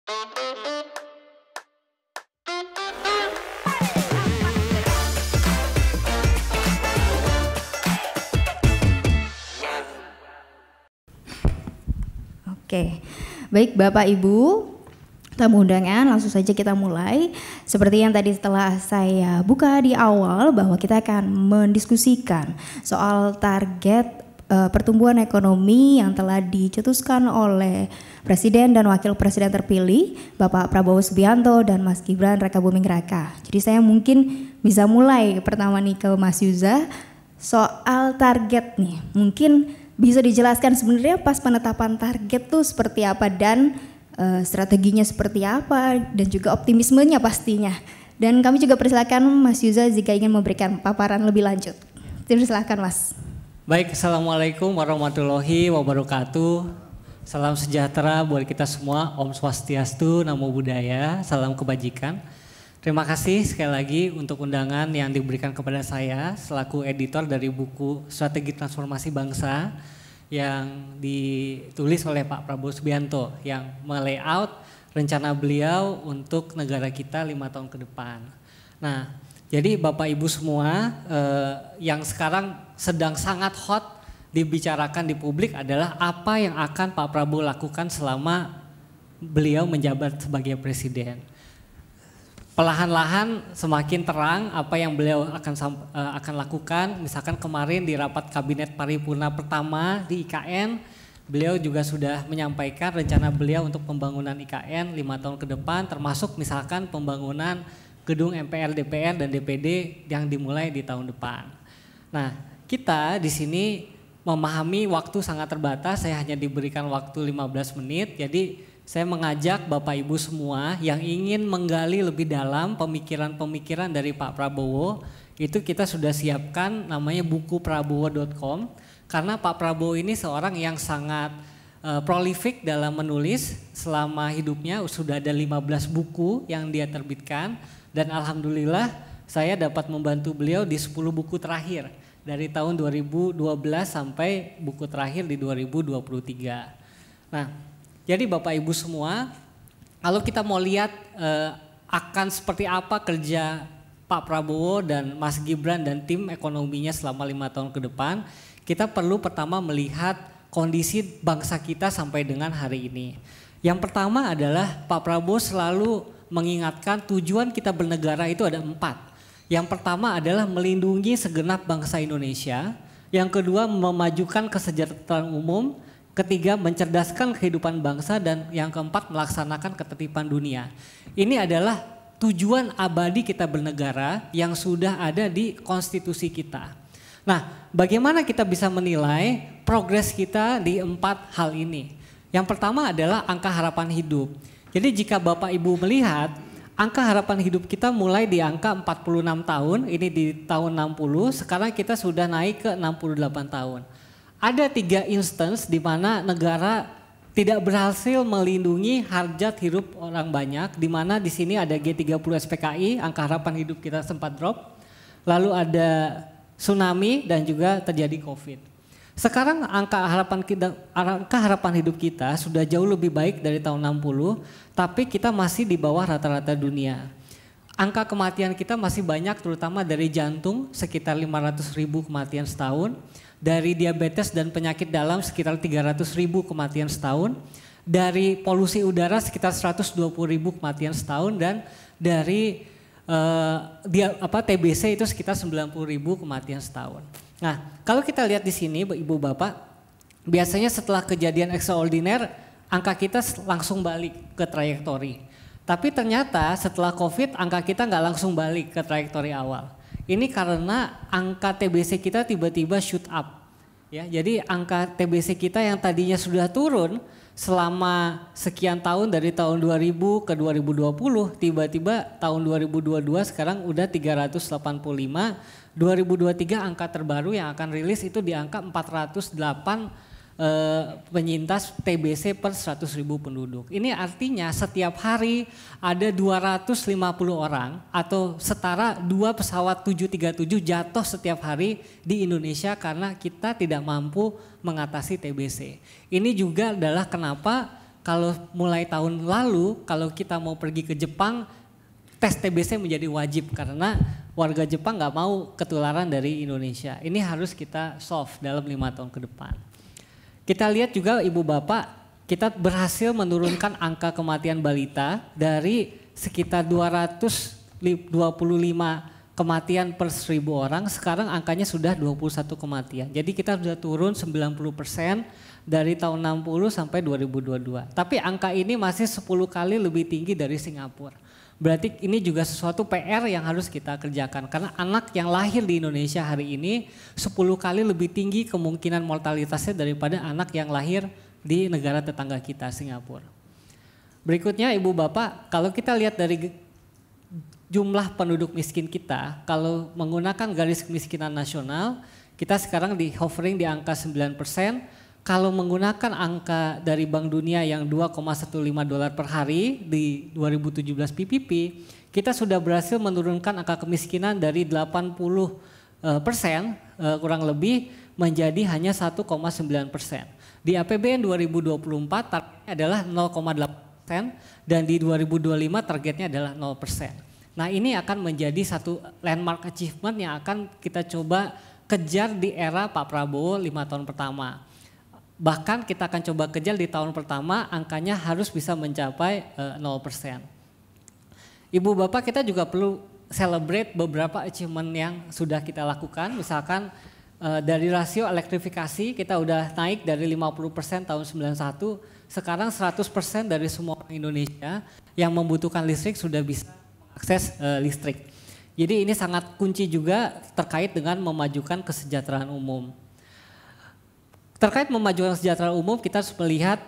Oke, baik Bapak Ibu, tamu undangan, langsung saja kita mulai. Seperti yang tadi setelah saya buka di awal bahwa kita akan mendiskusikan soal target pertumbuhan ekonomi yang telah dicetuskan oleh Presiden dan Wakil Presiden terpilih Bapak Prabowo Subianto dan Mas Gibran Rakabuming Raka. Jadi saya mungkin bisa mulai pertama nih ke Mas Yuza soal target nih. Mungkin bisa dijelaskan sebenarnya pas penetapan target tuh seperti apa dan strateginya seperti apa dan juga optimismenya pastinya. Dan kami juga persilakan Mas Yuza jika ingin memberikan paparan lebih lanjut. Silakan Mas. Baik, Assalamualaikum warahmatullahi wabarakatuh. Salam sejahtera buat kita semua. Om Swastiastu, Namo Buddhaya, salam kebajikan. Terima kasih sekali lagi untuk undangan yang diberikan kepada saya selaku editor dari buku Strategi Transformasi Bangsa yang ditulis oleh Pak Prabowo Subianto yang melayout rencana beliau untuk negara kita 5 tahun ke depan. Nah, jadi Bapak Ibu semua yang sekarang sedang sangat hot dibicarakan di publik adalah apa yang akan Pak Prabowo lakukan selama beliau menjabat sebagai presiden. Perlahan-lahan semakin terang apa yang beliau akan lakukan. Misalkan kemarin di rapat kabinet paripurna pertama di IKN, beliau juga sudah menyampaikan rencana beliau untuk pembangunan IKN 5 tahun ke depan, termasuk misalkan pembangunan gedung MPR, DPR, dan DPD yang dimulai di tahun depan. Nah, kita di sini memahami waktu sangat terbatas, saya hanya diberikan waktu 15 menit, jadi saya mengajak Bapak Ibu semua yang ingin menggali lebih dalam pemikiran-pemikiran dari Pak Prabowo, itu kita sudah siapkan namanya buku prabowo.com, karena Pak Prabowo ini seorang yang sangat prolific dalam menulis. Selama hidupnya sudah ada 15 buku yang dia terbitkan, dan alhamdulillah saya dapat membantu beliau di 10 buku terakhir dari tahun 2012 sampai buku terakhir di 2023. Nah, jadi Bapak Ibu semua, kalau kita mau lihat akan seperti apa kerja Pak Prabowo dan Mas Gibran dan tim ekonominya selama 5 tahun ke depan, kita perlu pertama melihat kondisi bangsa kita sampai dengan hari ini. Yang pertama adalah Pak Prabowo selalu mengingatkan tujuan kita bernegara itu ada 4. Yang pertama adalah melindungi segenap bangsa Indonesia, yang kedua memajukan kesejahteraan umum, ketiga mencerdaskan kehidupan bangsa, dan yang keempat melaksanakan ketertiban dunia. Ini adalah tujuan abadi kita bernegara yang sudah ada di konstitusi kita. Nah, bagaimana kita bisa menilai progres kita di 4 hal ini? Yang pertama adalah angka harapan hidup. Jadi jika Bapak Ibu melihat angka harapan hidup kita mulai di angka 46 tahun, ini di tahun 60, sekarang kita sudah naik ke 68 tahun. Ada 3 instance di mana negara tidak berhasil melindungi hajat hidup orang banyak, di mana di sini ada G30 SPKI, angka harapan hidup kita sempat drop. Lalu ada tsunami dan juga terjadi Covid. Sekarang angka harapan hidup kita sudah jauh lebih baik dari tahun 60, tapi kita masih di bawah rata-rata dunia. Angka kematian kita masih banyak, terutama dari jantung sekitar 500.000 kematian setahun. Dari diabetes dan penyakit dalam sekitar 300.000 kematian setahun, dari polusi udara sekitar 120.000 kematian setahun, dan dari TBC itu sekitar 90.000 kematian setahun. Nah, kalau kita lihat di sini Ibu Bapak, biasanya setelah kejadian extraordinary angka kita langsung balik ke trajektori. Tapi ternyata setelah Covid angka kita nggak langsung balik ke trajektori awal. Ini karena angka TBC kita tiba-tiba shoot up. Ya, jadi angka TBC kita yang tadinya sudah turun selama sekian tahun dari tahun 2000 ke 2020, tiba-tiba tahun 2022 sekarang udah 385. 2023 angka terbaru yang akan rilis itu di angka 408 penyintas TBC per 100.000 penduduk. Ini artinya setiap hari ada 250 orang atau setara 2 pesawat 737 jatuh setiap hari di Indonesia karena kita tidak mampu mengatasi TBC. Ini juga adalah kenapa kalau mulai tahun lalu kalau kita mau pergi ke Jepang, tes TBC menjadi wajib karena warga Jepang nggak mau ketularan dari Indonesia. Ini harus kita solve dalam 5 tahun ke depan. Kita lihat juga Ibu Bapak, kita berhasil menurunkan angka kematian balita dari sekitar 225 kematian per 1.000 orang, sekarang angkanya sudah 21 kematian. Jadi kita sudah turun 90% dari tahun 60 sampai 2022. Tapi angka ini masih 10 kali lebih tinggi dari Singapura. Berarti ini juga sesuatu PR yang harus kita kerjakan. Karena anak yang lahir di Indonesia hari ini 10 kali lebih tinggi kemungkinan mortalitasnya daripada anak yang lahir di negara tetangga kita, Singapura. Berikutnya Ibu Bapak, kalau kita lihat dari jumlah penduduk miskin kita, kalau menggunakan garis kemiskinan nasional, kita sekarang di hovering di angka 9%. Kalau menggunakan angka dari Bank Dunia yang 2,15 dolar per hari di 2017 PPP, kita sudah berhasil menurunkan angka kemiskinan dari 80% kurang lebih menjadi hanya 1,9%. Di APBN 2024 targetnya adalah 0,8% dan di 2025 targetnya adalah 0%. Nah ini akan menjadi satu landmark achievement yang akan kita coba kejar di era Pak Prabowo 5 tahun pertama. Bahkan kita akan coba kejar di tahun pertama angkanya harus bisa mencapai 0%. Ibu Bapak, kita juga perlu celebrate beberapa achievement yang sudah kita lakukan. Misalkan dari rasio elektrifikasi kita udah naik dari 50% tahun 91, sekarang 100% dari semua orang Indonesia yang membutuhkan listrik sudah bisa akses listrik. Jadi ini sangat kunci juga terkait dengan memajukan kesejahteraan umum. Terkait memajukan kesejahteraan umum, kita harus melihat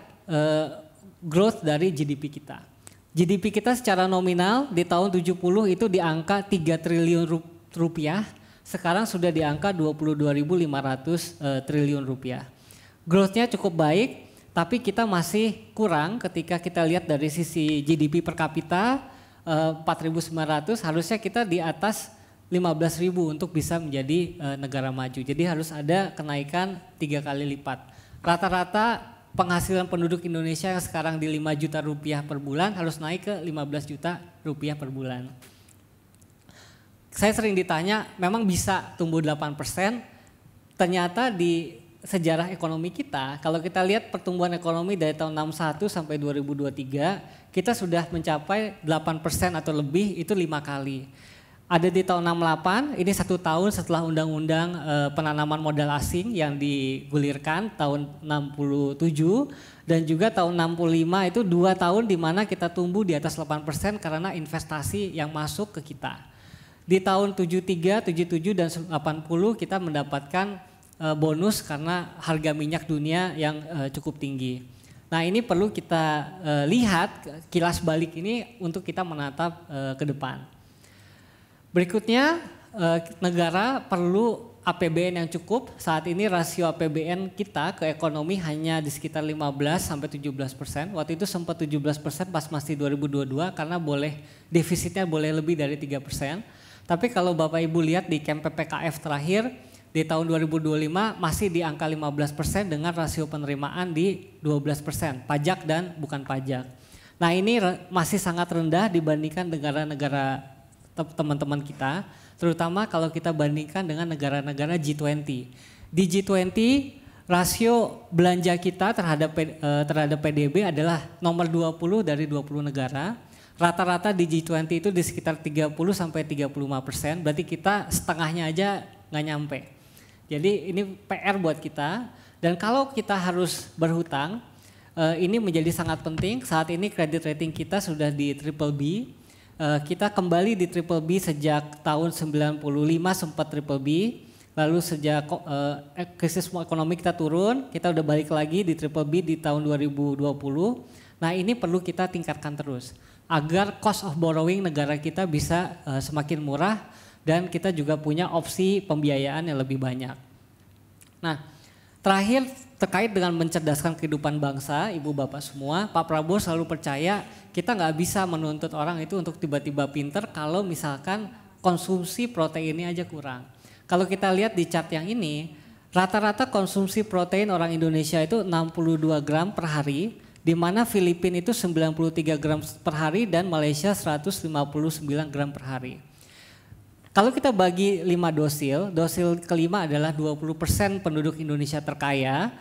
growth dari GDP kita. GDP kita secara nominal di tahun 70 itu di angka 3 triliun rupiah, sekarang sudah di angka 22.500 triliun rupiah. Growth-nya cukup baik, tapi kita masih kurang ketika kita lihat dari sisi GDP per kapita 4.900, harusnya kita di atas 15.000 untuk bisa menjadi negara maju. Jadi harus ada kenaikan 3 kali lipat. Rata-rata penghasilan penduduk Indonesia yang sekarang di 5 juta rupiah per bulan harus naik ke 15 juta rupiah per bulan. Saya sering ditanya, memang bisa tumbuh 8%? Ternyata di sejarah ekonomi kita, kalau kita lihat pertumbuhan ekonomi dari tahun 61 sampai 2023, kita sudah mencapai 8% atau lebih, itu 5 kali. Ada di tahun 68, ini 1 tahun setelah undang-undang penanaman modal asing yang digulirkan tahun 67, dan juga tahun 65 itu 2 tahun di mana kita tumbuh di atas 8% karena investasi yang masuk ke kita. Di tahun 73, 77 dan 80 kita mendapatkan bonus karena harga minyak dunia yang cukup tinggi. Nah ini perlu kita lihat kilas balik ini untuk kita menatap ke depan. Berikutnya, negara perlu APBN yang cukup. Saat ini rasio APBN kita ke ekonomi hanya di sekitar 15-17%. Waktu itu sempat 17% pas masih 2022 karena defisitnya boleh lebih dari 3%. Tapi kalau Bapak Ibu lihat di Camp PPKF terakhir, di tahun 2025 masih di angka 15% dengan rasio penerimaan di 12%, pajak dan bukan pajak. Nah ini masih sangat rendah dibandingkan negara-negara teman-teman kita, terutama kalau kita bandingkan dengan negara-negara G20. Di G20 rasio belanja kita terhadap PDB adalah nomor 20 dari 20 negara. Rata-rata di G20 itu di sekitar 30-35%, berarti kita setengahnya aja nggak nyampe. Jadi ini PR buat kita, dan kalau kita harus berhutang, ini menjadi sangat penting. Saat ini kredit rating kita sudah di BBB. Kita kembali di BBB sejak tahun 95 sempat BBB, lalu sejak krisis ekonomi kita turun, kita udah balik lagi di BBB di tahun 2020. Nah ini perlu kita tingkatkan terus agar cost of borrowing negara kita bisa semakin murah dan kita juga punya opsi pembiayaan yang lebih banyak. Nah terakhir terkait dengan mencerdaskan kehidupan bangsa, Ibu Bapak semua, Pak Prabowo selalu percaya kita nggak bisa menuntut orang itu untuk tiba-tiba pinter kalau misalkan konsumsi proteinnya aja kurang. Kalau kita lihat di chart yang ini, rata-rata konsumsi protein orang Indonesia itu 62 gram per hari, di mana Filipina itu 93 gram per hari dan Malaysia 159 gram per hari. Kalau kita bagi 5 dosil kelima adalah 20% penduduk Indonesia terkaya,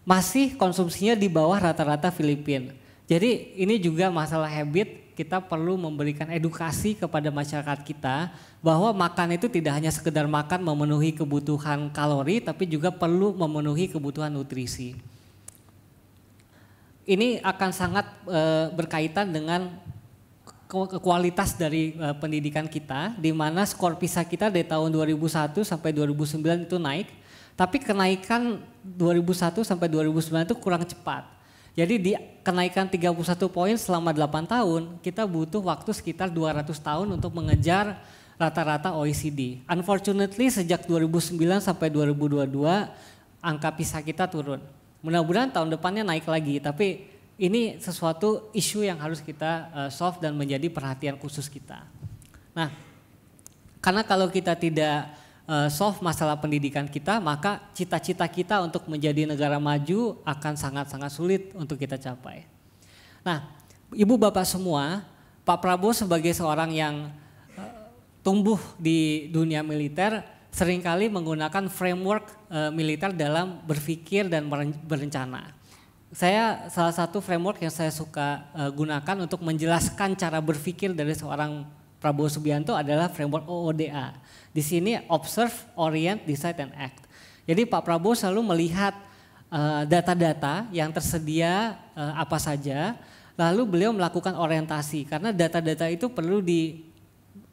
masih konsumsinya di bawah rata-rata Filipina. Jadi ini juga masalah habit, kita perlu memberikan edukasi kepada masyarakat kita bahwa makan itu tidak hanya sekedar makan memenuhi kebutuhan kalori, tapi juga perlu memenuhi kebutuhan nutrisi. Ini akan sangat berkaitan dengan kualitas dari pendidikan kita, di mana skor PISA kita dari tahun 2001 sampai 2009 itu naik, tapi kenaikan 2001 sampai 2009 itu kurang cepat. Jadi di kenaikan 31 poin selama 8 tahun, kita butuh waktu sekitar 200 tahun untuk mengejar rata-rata OECD. Unfortunately sejak 2009 sampai 2022 angka PISA kita turun. Mudah-mudahan tahun depannya naik lagi, tapi ini sesuatu isu yang harus kita solve dan menjadi perhatian khusus kita. Nah, karena kalau kita tidak solve masalah pendidikan kita, maka cita-cita kita untuk menjadi negara maju akan sangat-sangat sulit untuk kita capai. Nah, Ibu Bapak semua, Pak Prabowo sebagai seorang yang tumbuh di dunia militer, seringkali menggunakan framework militer dalam berpikir dan berencana. Salah satu framework yang saya suka gunakan untuk menjelaskan cara berpikir dari seorang Prabowo Subianto adalah framework OODA. Di sini observe, orient, decide, and act. Jadi Pak Prabowo selalu melihat data-data yang tersedia apa saja, lalu beliau melakukan orientasi karena data-data itu perlu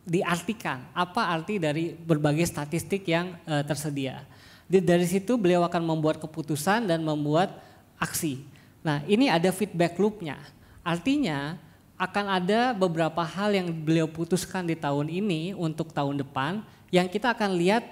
diartikan. Apa arti dari berbagai statistik yang tersedia. Dari situ beliau akan membuat keputusan dan membuat aksi. Nah, ini ada feedback loop-nya. Artinya akan ada beberapa hal yang beliau putuskan di tahun ini untuk tahun depan yang kita akan lihat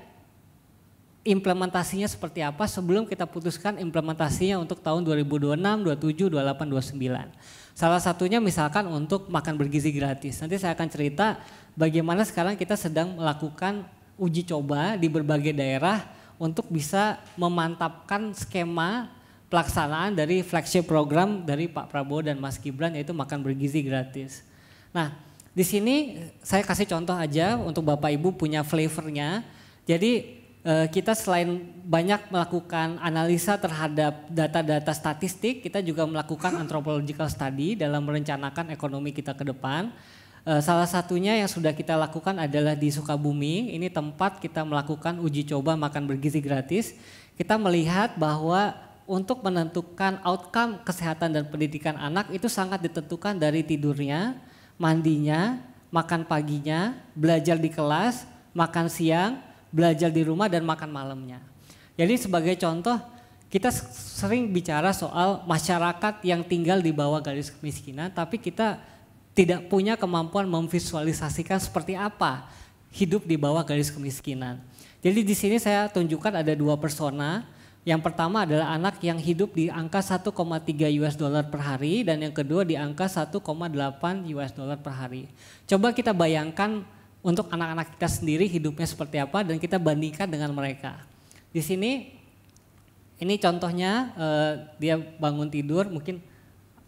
implementasinya seperti apa sebelum kita putuskan implementasinya untuk tahun 2026, 27, 28, 29. Salah satunya misalkan untuk makan bergizi gratis. Nanti saya akan cerita bagaimana sekarang kita sedang melakukan uji coba di berbagai daerah untuk bisa memantapkan skema pelaksanaan dari flagship program dari Pak Prabowo dan Mas Gibran, yaitu makan bergizi gratis. Nah, di sini saya kasih contoh aja untuk Bapak Ibu punya flavornya. Jadi kita selain banyak melakukan analisa terhadap data-data statistik, kita juga melakukan anthropological study dalam merencanakan ekonomi kita ke depan. Salah satunya yang sudah kita lakukan adalah di Sukabumi, ini tempat kita melakukan uji coba makan bergizi gratis. Kita melihat bahwa untuk menentukan outcome kesehatan dan pendidikan anak itu sangat ditentukan dari tidurnya, mandinya, makan paginya, belajar di kelas, makan siang, belajar di rumah dan makan malamnya. Jadi sebagai contoh kita sering bicara soal masyarakat yang tinggal di bawah garis kemiskinan, tapi kita tidak punya kemampuan memvisualisasikan seperti apa hidup di bawah garis kemiskinan. Jadi di sini saya tunjukkan ada 2 persona. Yang pertama adalah anak yang hidup di angka 1,3 US dollar per hari dan yang kedua di angka 1,8 US dollar per hari. Coba kita bayangkan untuk anak-anak kita sendiri hidupnya seperti apa dan kita bandingkan dengan mereka. Di sini ini contohnya dia bangun tidur mungkin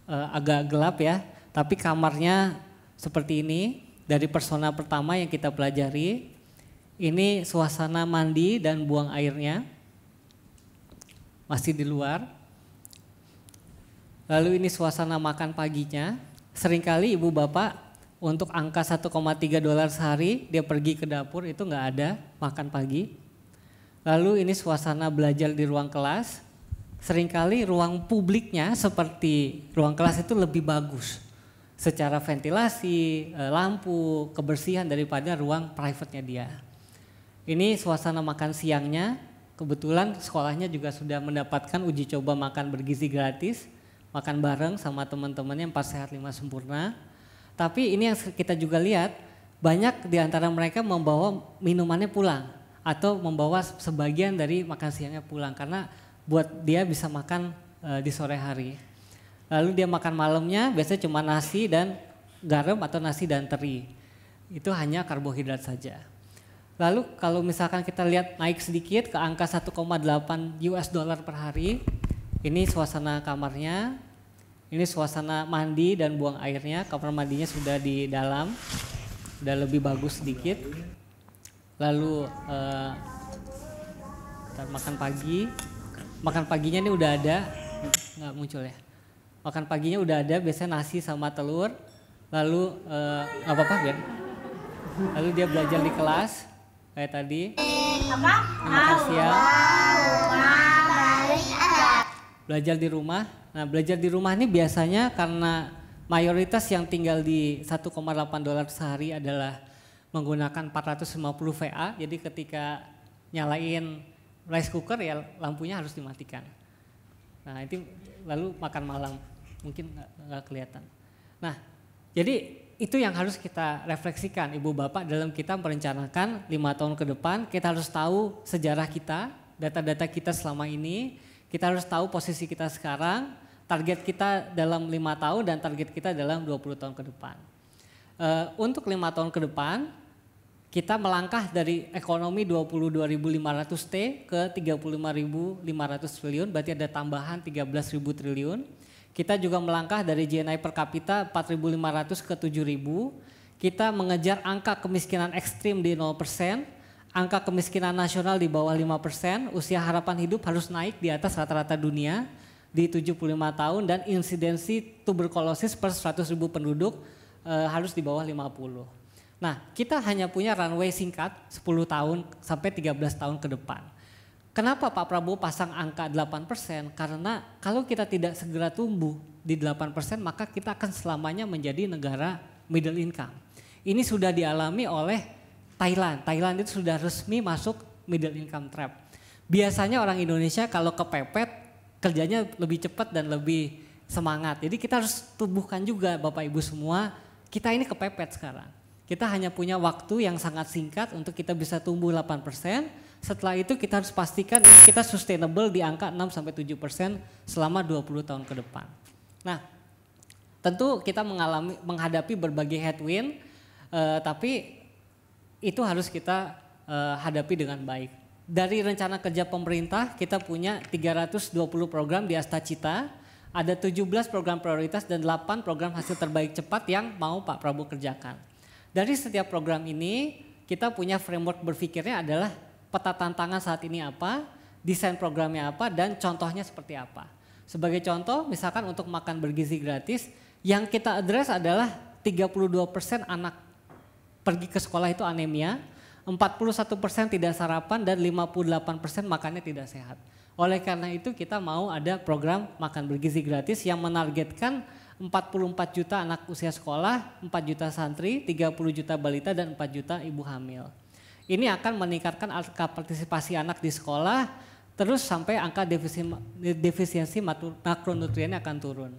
agak gelap ya, tapi kamarnya seperti ini dari persona pertama yang kita pelajari. Ini suasana mandi dan buang airnya. Masih di luar. Lalu ini suasana makan paginya. Seringkali ibu bapak untuk angka 1,3 dolar sehari dia pergi ke dapur itu nggak ada makan pagi. Lalu ini suasana belajar di ruang kelas. Seringkali ruang publiknya seperti ruang kelas itu lebih bagus secara ventilasi, lampu, kebersihan daripada ruang private-nya dia. Ini suasana makan siangnya. Kebetulan sekolahnya juga sudah mendapatkan uji coba makan bergizi gratis, makan bareng sama teman-temannya 4 Sehat 5 Sempurna. Tapi ini yang kita juga lihat, banyak di antara mereka membawa minumannya pulang atau membawa sebagian dari makan siangnya pulang karena buat dia bisa makan di sore hari. Lalu dia makan malamnya biasanya cuma nasi dan garam atau nasi dan teri. Itu hanya karbohidrat saja. Lalu kalau misalkan kita lihat naik sedikit ke angka 1,8 US dollar per hari, ini suasana kamarnya, Ini suasana mandi dan buang airnya, kamar mandinya sudah di dalam, udah lebih bagus sedikit. Lalu makan pagi, makan paginya ini udah ada, nggak muncul ya. Makan paginya udah ada, biasanya nasi sama telur. Lalu nggak apa-apa Ben. Lalu dia belajar di kelas kayak tadi. Makan siang. Belajar di rumah. Nah, belajar di rumah ini biasanya karena mayoritas yang tinggal di 1,8 dolar sehari adalah menggunakan 450 VA. Jadi ketika nyalain rice cooker ya lampunya harus dimatikan. Nah, itu lalu makan malam. Mungkin nggak kelihatan. Nah, jadi itu yang harus kita refleksikan Ibu Bapak dalam kita merencanakan 5 tahun ke depan. Kita harus tahu sejarah kita, data-data kita selama ini. Kita harus tahu posisi kita sekarang, target kita dalam 5 tahun dan target kita dalam 20 tahun ke depan. Untuk 5 tahun ke depan, kita melangkah dari ekonomi 22.500 T ke 35.500 triliun, berarti ada tambahan 13.000 triliun. Kita juga melangkah dari GNI per kapita 4.500 ke 7.000. Kita mengejar angka kemiskinan ekstrim di 0%, angka kemiskinan nasional di bawah 5%, usia harapan hidup harus naik di atas rata-rata dunia di 75 tahun dan insidensi tuberkulosis per 100.000 penduduk harus di bawah 50. Nah, kita hanya punya runway singkat 10 tahun sampai 13 tahun ke depan. Kenapa Pak Prabowo pasang angka 8%? Karena kalau kita tidak segera tumbuh di 8%, maka kita akan selamanya menjadi negara middle income. Ini sudah dialami oleh Thailand. Thailand itu sudah resmi masuk middle income trap. Biasanya orang Indonesia kalau kepepet kerjanya lebih cepat dan lebih semangat. Jadi kita harus tumbuhkan juga Bapak Ibu semua, kita ini kepepet sekarang. Kita hanya punya waktu yang sangat singkat untuk kita bisa tumbuh 8%. Setelah itu kita harus pastikan kita sustainable di angka 6-7% selama 20 tahun ke depan. Nah, tentu kita menghadapi berbagai headwind, tapi itu harus kita hadapi dengan baik. Dari rencana kerja pemerintah kita punya 320 program di Astacita, ada 17 program prioritas dan 8 program hasil terbaik cepat yang mau Pak Prabowo kerjakan. Dari setiap program ini kita punya framework berpikirnya adalah peta tantangan saat ini apa, desain programnya apa, dan contohnya seperti apa. Sebagai contoh, misalkan untuk makan bergizi gratis, yang kita address adalah 32% anak pergi ke sekolah itu anemia, 41% tidak sarapan, dan 58% makannya tidak sehat. Oleh karena itu kita mau ada program makan bergizi gratis yang menargetkan 44 juta anak usia sekolah, 4 juta santri, 30 juta balita, dan 4 juta ibu hamil. Ini akan meningkatkan angka partisipasi anak di sekolah, terus sampai angka defisiensi makronutriennya akan turun.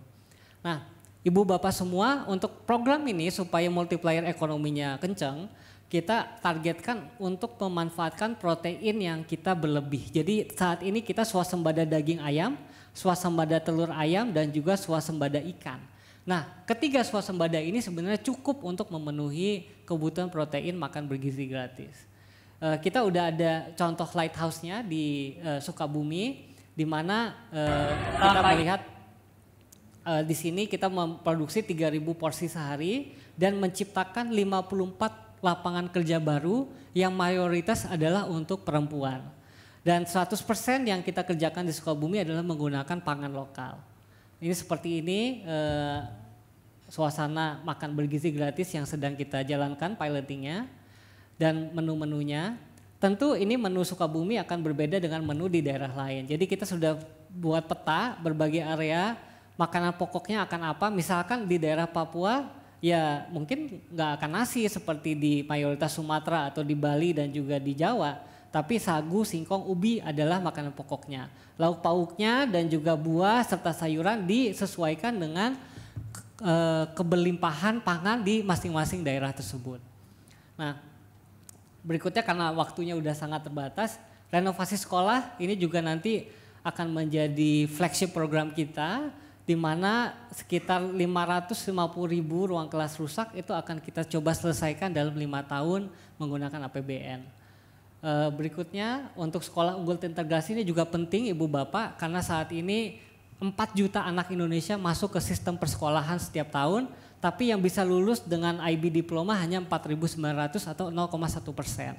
Nah, Ibu Bapak semua, untuk program ini supaya multiplier ekonominya kencang, kita targetkan untuk memanfaatkan protein yang kita berlebih. Jadi saat ini kita swasembada daging ayam, swasembada telur ayam, dan juga swasembada ikan. Nah, ketiga swasembada ini sebenarnya cukup untuk memenuhi kebutuhan protein makan bergizi gratis. Kita udah ada contoh lighthouse-nya di Sukabumi, di mana kita melihat di sini kita memproduksi 3.000 porsi sehari dan menciptakan 54 lapangan kerja baru yang mayoritas adalah untuk perempuan. Dan 100% yang kita kerjakan di Sukabumi adalah menggunakan pangan lokal. Ini seperti ini suasana makan bergizi gratis yang sedang kita jalankan pilotingnya. Dan menu-menunya, tentu ini menu Sukabumi akan berbeda dengan menu di daerah lain. Jadi kita sudah buat peta berbagai area, makanan pokoknya akan apa. Misalkan di daerah Papua, ya mungkin nggak akan nasi seperti di mayoritas Sumatera atau di Bali dan juga di Jawa. Tapi sagu, singkong, ubi adalah makanan pokoknya. Lauk pauknya dan juga buah serta sayuran disesuaikan dengan keberlimpahan pangan di masing-masing daerah tersebut. Nah, berikutnya karena waktunya udah sangat terbatas, renovasi sekolah ini juga nanti akan menjadi flagship program kita, di mana sekitar 550.000 ruang kelas rusak itu akan kita coba selesaikan dalam 5 tahun menggunakan APBN. Berikutnya untuk sekolah unggul terintegrasi ini juga penting Ibu Bapak, karena saat ini 4 juta anak Indonesia masuk ke sistem persekolahan setiap tahun, tapi yang bisa lulus dengan IB diploma hanya 4.900 atau 0,1%.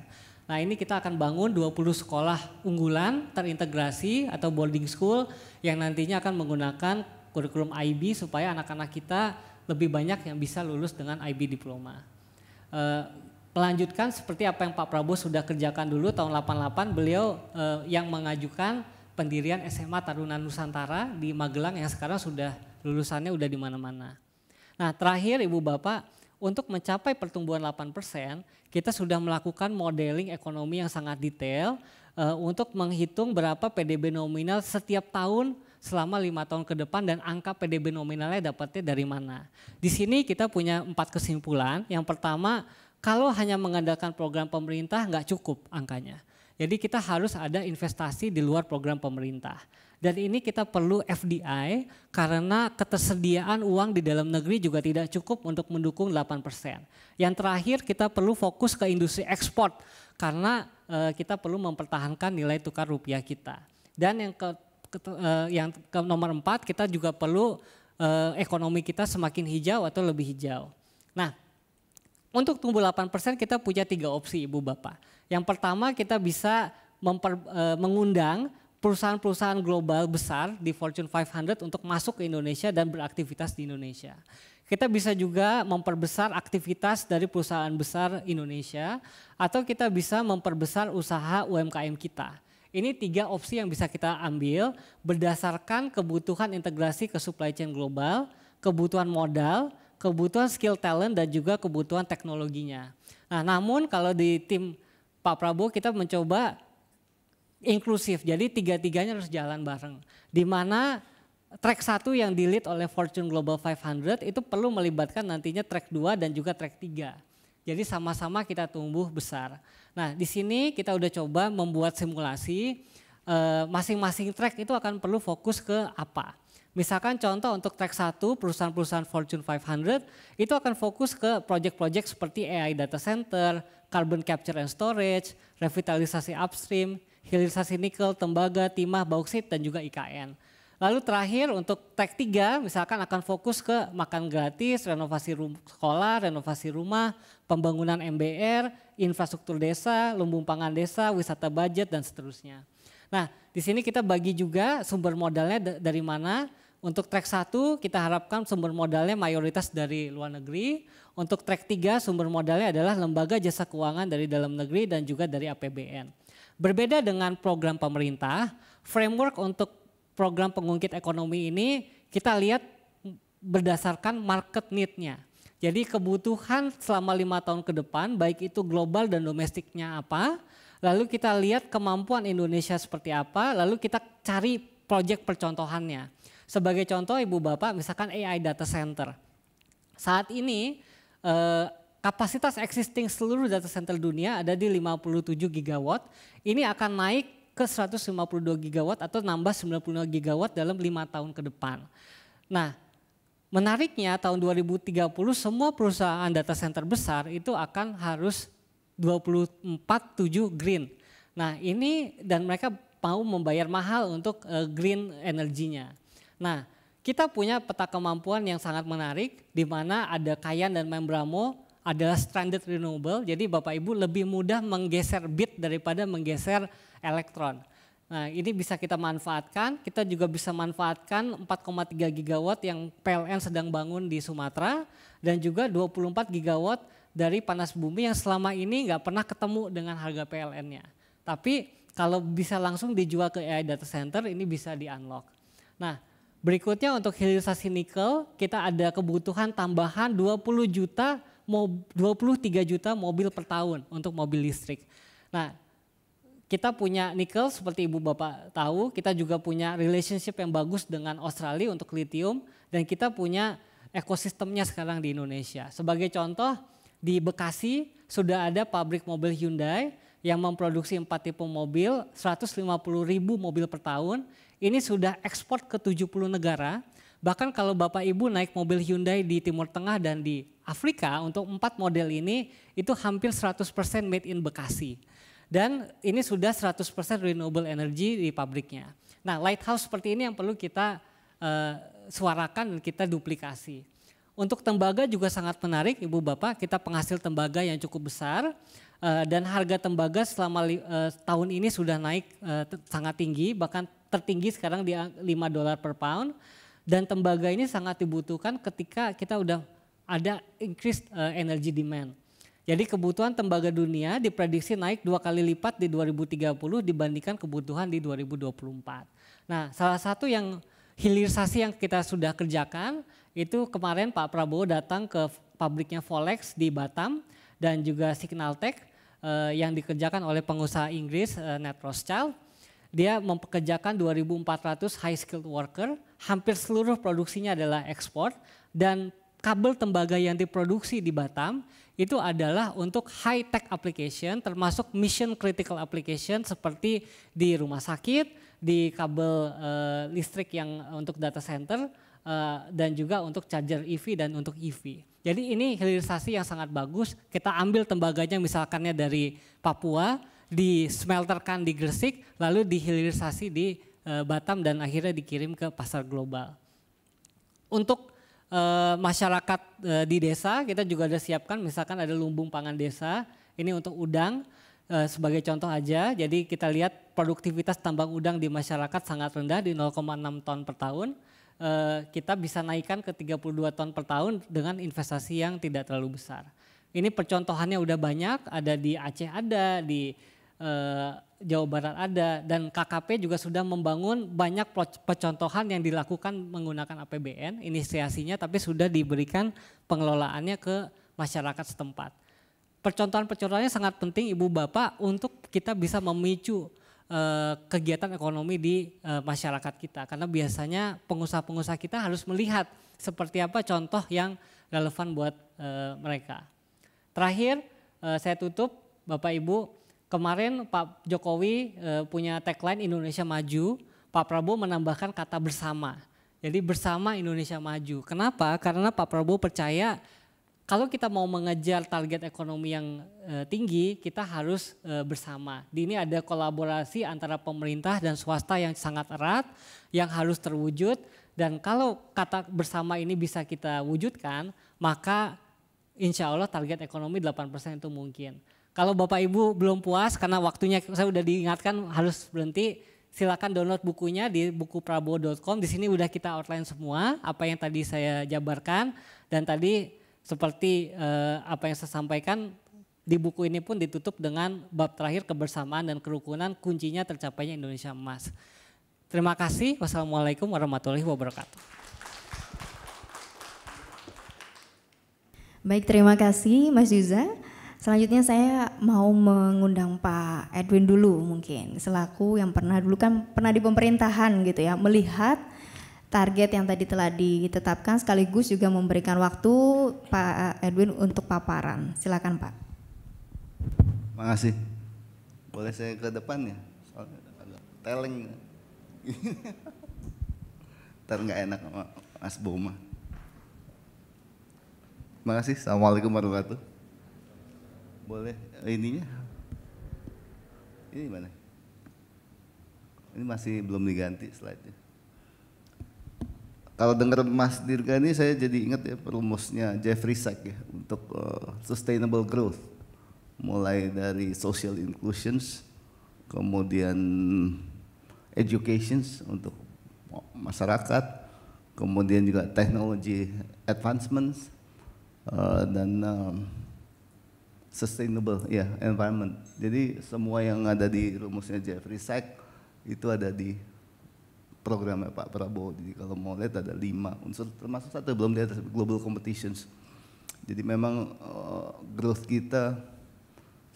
Nah ini kita akan bangun 20 sekolah unggulan terintegrasi atau boarding school yang nantinya akan menggunakan kurikulum IB supaya anak-anak kita lebih banyak yang bisa lulus dengan IB diploma. Melanjutkan seperti apa yang Pak Prabowo sudah kerjakan dulu tahun 88, beliau yang mengajukan pendirian SMA Taruna Nusantara di Magelang yang sekarang sudah lulusannya udah di mana-mana. Nah terakhir Ibu Bapak, untuk mencapai pertumbuhan 8%, kita sudah melakukan modeling ekonomi yang sangat detail untuk menghitung berapa PDB nominal setiap tahun selama 5 tahun ke depan dan angka PDB nominalnya dapatnya dari mana. Di sini kita punya 4 kesimpulan. Yang pertama, kalau hanya mengandalkan program pemerintah nggak cukup angkanya. Jadi kita harus ada investasi di luar program pemerintah. Dan ini kita perlu FDI karena ketersediaan uang di dalam negeri juga tidak cukup untuk mendukung 8%. Yang terakhir kita perlu fokus ke industri ekspor karena kita perlu mempertahankan nilai tukar rupiah kita. Dan yang ke nomor 4 kita juga perlu ekonomi kita semakin hijau atau lebih hijau. Nah, untuk tumbuh 8% kita punya 3 opsi Ibu Bapak. Yang pertama kita bisa mengundang perusahaan-perusahaan global besar di Fortune 500 untuk masuk ke Indonesia dan beraktivitas di Indonesia. Kita bisa juga memperbesar aktivitas dari perusahaan besar Indonesia atau kita bisa memperbesar usaha UMKM kita. Ini 3 opsi yang bisa kita ambil berdasarkan kebutuhan integrasi ke supply chain global, kebutuhan modal, kebutuhan skill talent dan juga kebutuhan teknologinya. Nah, namun kalau di tim Pak Prabowo kita mencoba inklusif, jadi 3-tiganya harus jalan bareng. Di mana track 1 yang di-lead oleh Fortune Global 500 itu perlu melibatkan nantinya track 2 dan juga track 3. Jadi sama-sama kita tumbuh besar. Nah, di sini kita udah coba membuat simulasi masing-masing track itu akan perlu fokus ke apa. Misalkan contoh untuk track 1 perusahaan-perusahaan Fortune 500 itu akan fokus ke project-project seperti AI data center, carbon capture and storage, revitalisasi upstream, hilirisasi nikel, tembaga, timah, bauksit dan juga IKN. Lalu terakhir untuk track 3 misalkan akan fokus ke makan gratis, renovasi sekolah, renovasi rumah, pembangunan MBR, infrastruktur desa, lumbung pangan desa, wisata budget dan seterusnya. Nah, di sini kita bagi juga sumber modalnya dari mana. Untuk track 1 kita harapkan sumber modalnya mayoritas dari luar negeri. Untuk track 3 sumber modalnya adalah lembaga jasa keuangan dari dalam negeri dan juga dari APBN. Berbeda dengan program pemerintah, framework untuk program pengungkit ekonomi ini kita lihat berdasarkan market need-nya. Jadi kebutuhan selama 5 tahun ke depan baik itu global dan domestiknya apa. Lalu kita lihat kemampuan Indonesia seperti apa, lalu kita cari proyek percontohannya. Sebagai contoh Ibu Bapak misalkan AI data center. Saat ini kapasitas existing seluruh data center dunia ada di 57 gigawatt. Ini akan naik ke 152 gigawatt atau nambah 95 gigawatt dalam 5 tahun ke depan. Nah, menariknya tahun 2030 semua perusahaan data center besar itu akan harus 24/7 green. Nah, ini dan mereka mau membayar mahal untuk green energinya. Nah, kita punya peta kemampuan yang sangat menarik di mana ada Kayan dan Membramo adalah stranded renewable. Jadi Bapak Ibu lebih mudah menggeser bit daripada menggeser elektron. Nah, ini bisa kita manfaatkan. Kita juga bisa manfaatkan 4,3 gigawatt yang PLN sedang bangun di Sumatera dan juga 24 gigawatt dari panas bumi yang selama ini nggak pernah ketemu dengan harga PLN-nya. Tapi kalau bisa langsung dijual ke AI data center ini bisa di-unlock. Nah, berikutnya untuk hilirisasi nikel kita ada kebutuhan tambahan 23 juta mobil per tahun untuk mobil listrik. Nah, kita punya nikel seperti Ibu Bapak tahu, kita juga punya relationship yang bagus dengan Australia untuk lithium dan kita punya ekosistemnya sekarang di Indonesia. Sebagai contoh di Bekasi sudah ada pabrik mobil Hyundai yang memproduksi 4 tipe mobil, 150.000 mobil per tahun. Ini sudah ekspor ke 70 negara. Bahkan kalau Bapak Ibu naik mobil Hyundai di Timur Tengah dan di Afrika untuk 4 model ini itu hampir 100% made in Bekasi. Dan ini sudah 100% renewable energy di pabriknya. Nah, lighthouse seperti ini yang perlu kita suarakan dan kita duplikasi. Untuk tembaga juga sangat menarik Ibu Bapak, kita penghasil tembaga yang cukup besar dan harga tembaga selama tahun ini sudah naik sangat tinggi, bahkan tertinggi sekarang di $5 per pound, dan tembaga ini sangat dibutuhkan ketika kita udah ada increased energy demand. Jadi kebutuhan tembaga dunia diprediksi naik 2 kali lipat di 2030 dibandingkan kebutuhan di 2024. Nah, salah satu yang hilirisasi yang kita sudah kerjakan itu kemarin Pak Prabowo datang ke pabriknya Volex di Batam dan juga Signaltech yang dikerjakan oleh pengusaha Inggris Nat Rothschild. Dia mempekerjakan 2.400 high skilled worker, hampir seluruh produksinya adalah ekspor, dan kabel tembaga yang diproduksi di Batam itu adalah untuk high tech application termasuk mission critical application seperti di rumah sakit, di kabel listrik yang untuk data center dan juga untuk charger EV dan untuk EV. Jadi ini hilirisasi yang sangat bagus, kita ambil tembaganya misalkannya dari Papua, di smelterkan di Gresik, lalu dihilirisasi di Batam dan akhirnya dikirim ke pasar global. Untuk masyarakat di desa kita juga ada siapkan, misalkan ada lumbung pangan desa, ini untuk udang sebagai contoh aja. Jadi kita lihat produktivitas tambang udang di masyarakat sangat rendah di 0,6 ton per tahun. Kita bisa naikkan ke 32 ton per tahun dengan investasi yang tidak terlalu besar. Ini percontohannya udah banyak, ada di Aceh ada, di Jawa Barat ada, dan KKP juga sudah membangun banyak percontohan yang dilakukan menggunakan APBN, inisiasinya, tapi sudah diberikan pengelolaannya ke masyarakat setempat. Percontohan-percontohannya sangat penting Ibu Bapak untuk kita bisa memicu kegiatan ekonomi di masyarakat kita, karena biasanya pengusaha-pengusaha kita harus melihat seperti apa contoh yang relevan buat mereka. Terakhir saya tutup Bapak Ibu. Kemarin Pak Jokowi punya tagline Indonesia Maju, Pak Prabowo menambahkan kata bersama. Jadi bersama Indonesia Maju. Kenapa? Karena Pak Prabowo percaya kalau kita mau mengejar target ekonomi yang tinggi, kita harus bersama. Di ini ada kolaborasi antara pemerintah dan swasta yang sangat erat, yang harus terwujud. Dan kalau kata bersama ini bisa kita wujudkan, maka insya Allah target ekonomi 8% itu mungkin. Kalau Bapak Ibu belum puas karena waktunya saya udah diingatkan harus berhenti, silakan download bukunya di bukuprabowo.com. Di sini udah kita outline semua apa yang tadi saya jabarkan, dan tadi seperti apa yang saya sampaikan di buku ini pun ditutup dengan bab terakhir kebersamaan dan kerukunan kuncinya tercapainya Indonesia Emas. Terima kasih. Wassalamualaikum warahmatullahi wabarakatuh. Baik, terima kasih Mas Yuza. Selanjutnya saya mau mengundang Pak Edwin dulu mungkin, selaku yang pernah di pemerintahan gitu ya, melihat target yang tadi telah ditetapkan sekaligus juga memberikan waktu Pak Edwin untuk paparan. Silakan Pak. Makasih. Boleh saya ke depan ya? Soalnya agak teleng. Ntar nggak enak sama Mas Boma. Terima kasih. Assalamualaikum warahmatullahi wabarakatuh. Boleh ininya? Ini mana? Ini masih belum diganti slide-nya. Kalau dengar Mas Dirga ini saya jadi ingat ya perumusnya Jeffrey Sachs ya untuk sustainable growth. Mulai dari social inclusions, kemudian educations untuk masyarakat, kemudian juga technology advancements dan sustainable ya environment. Jadi semua yang ada di rumusnya Jeffrey Sachs itu ada di programnya Pak Prabowo. Jadi kalau mau lihat ada 5 unsur, termasuk satu belum di atas, global competitions. Jadi memang growth kita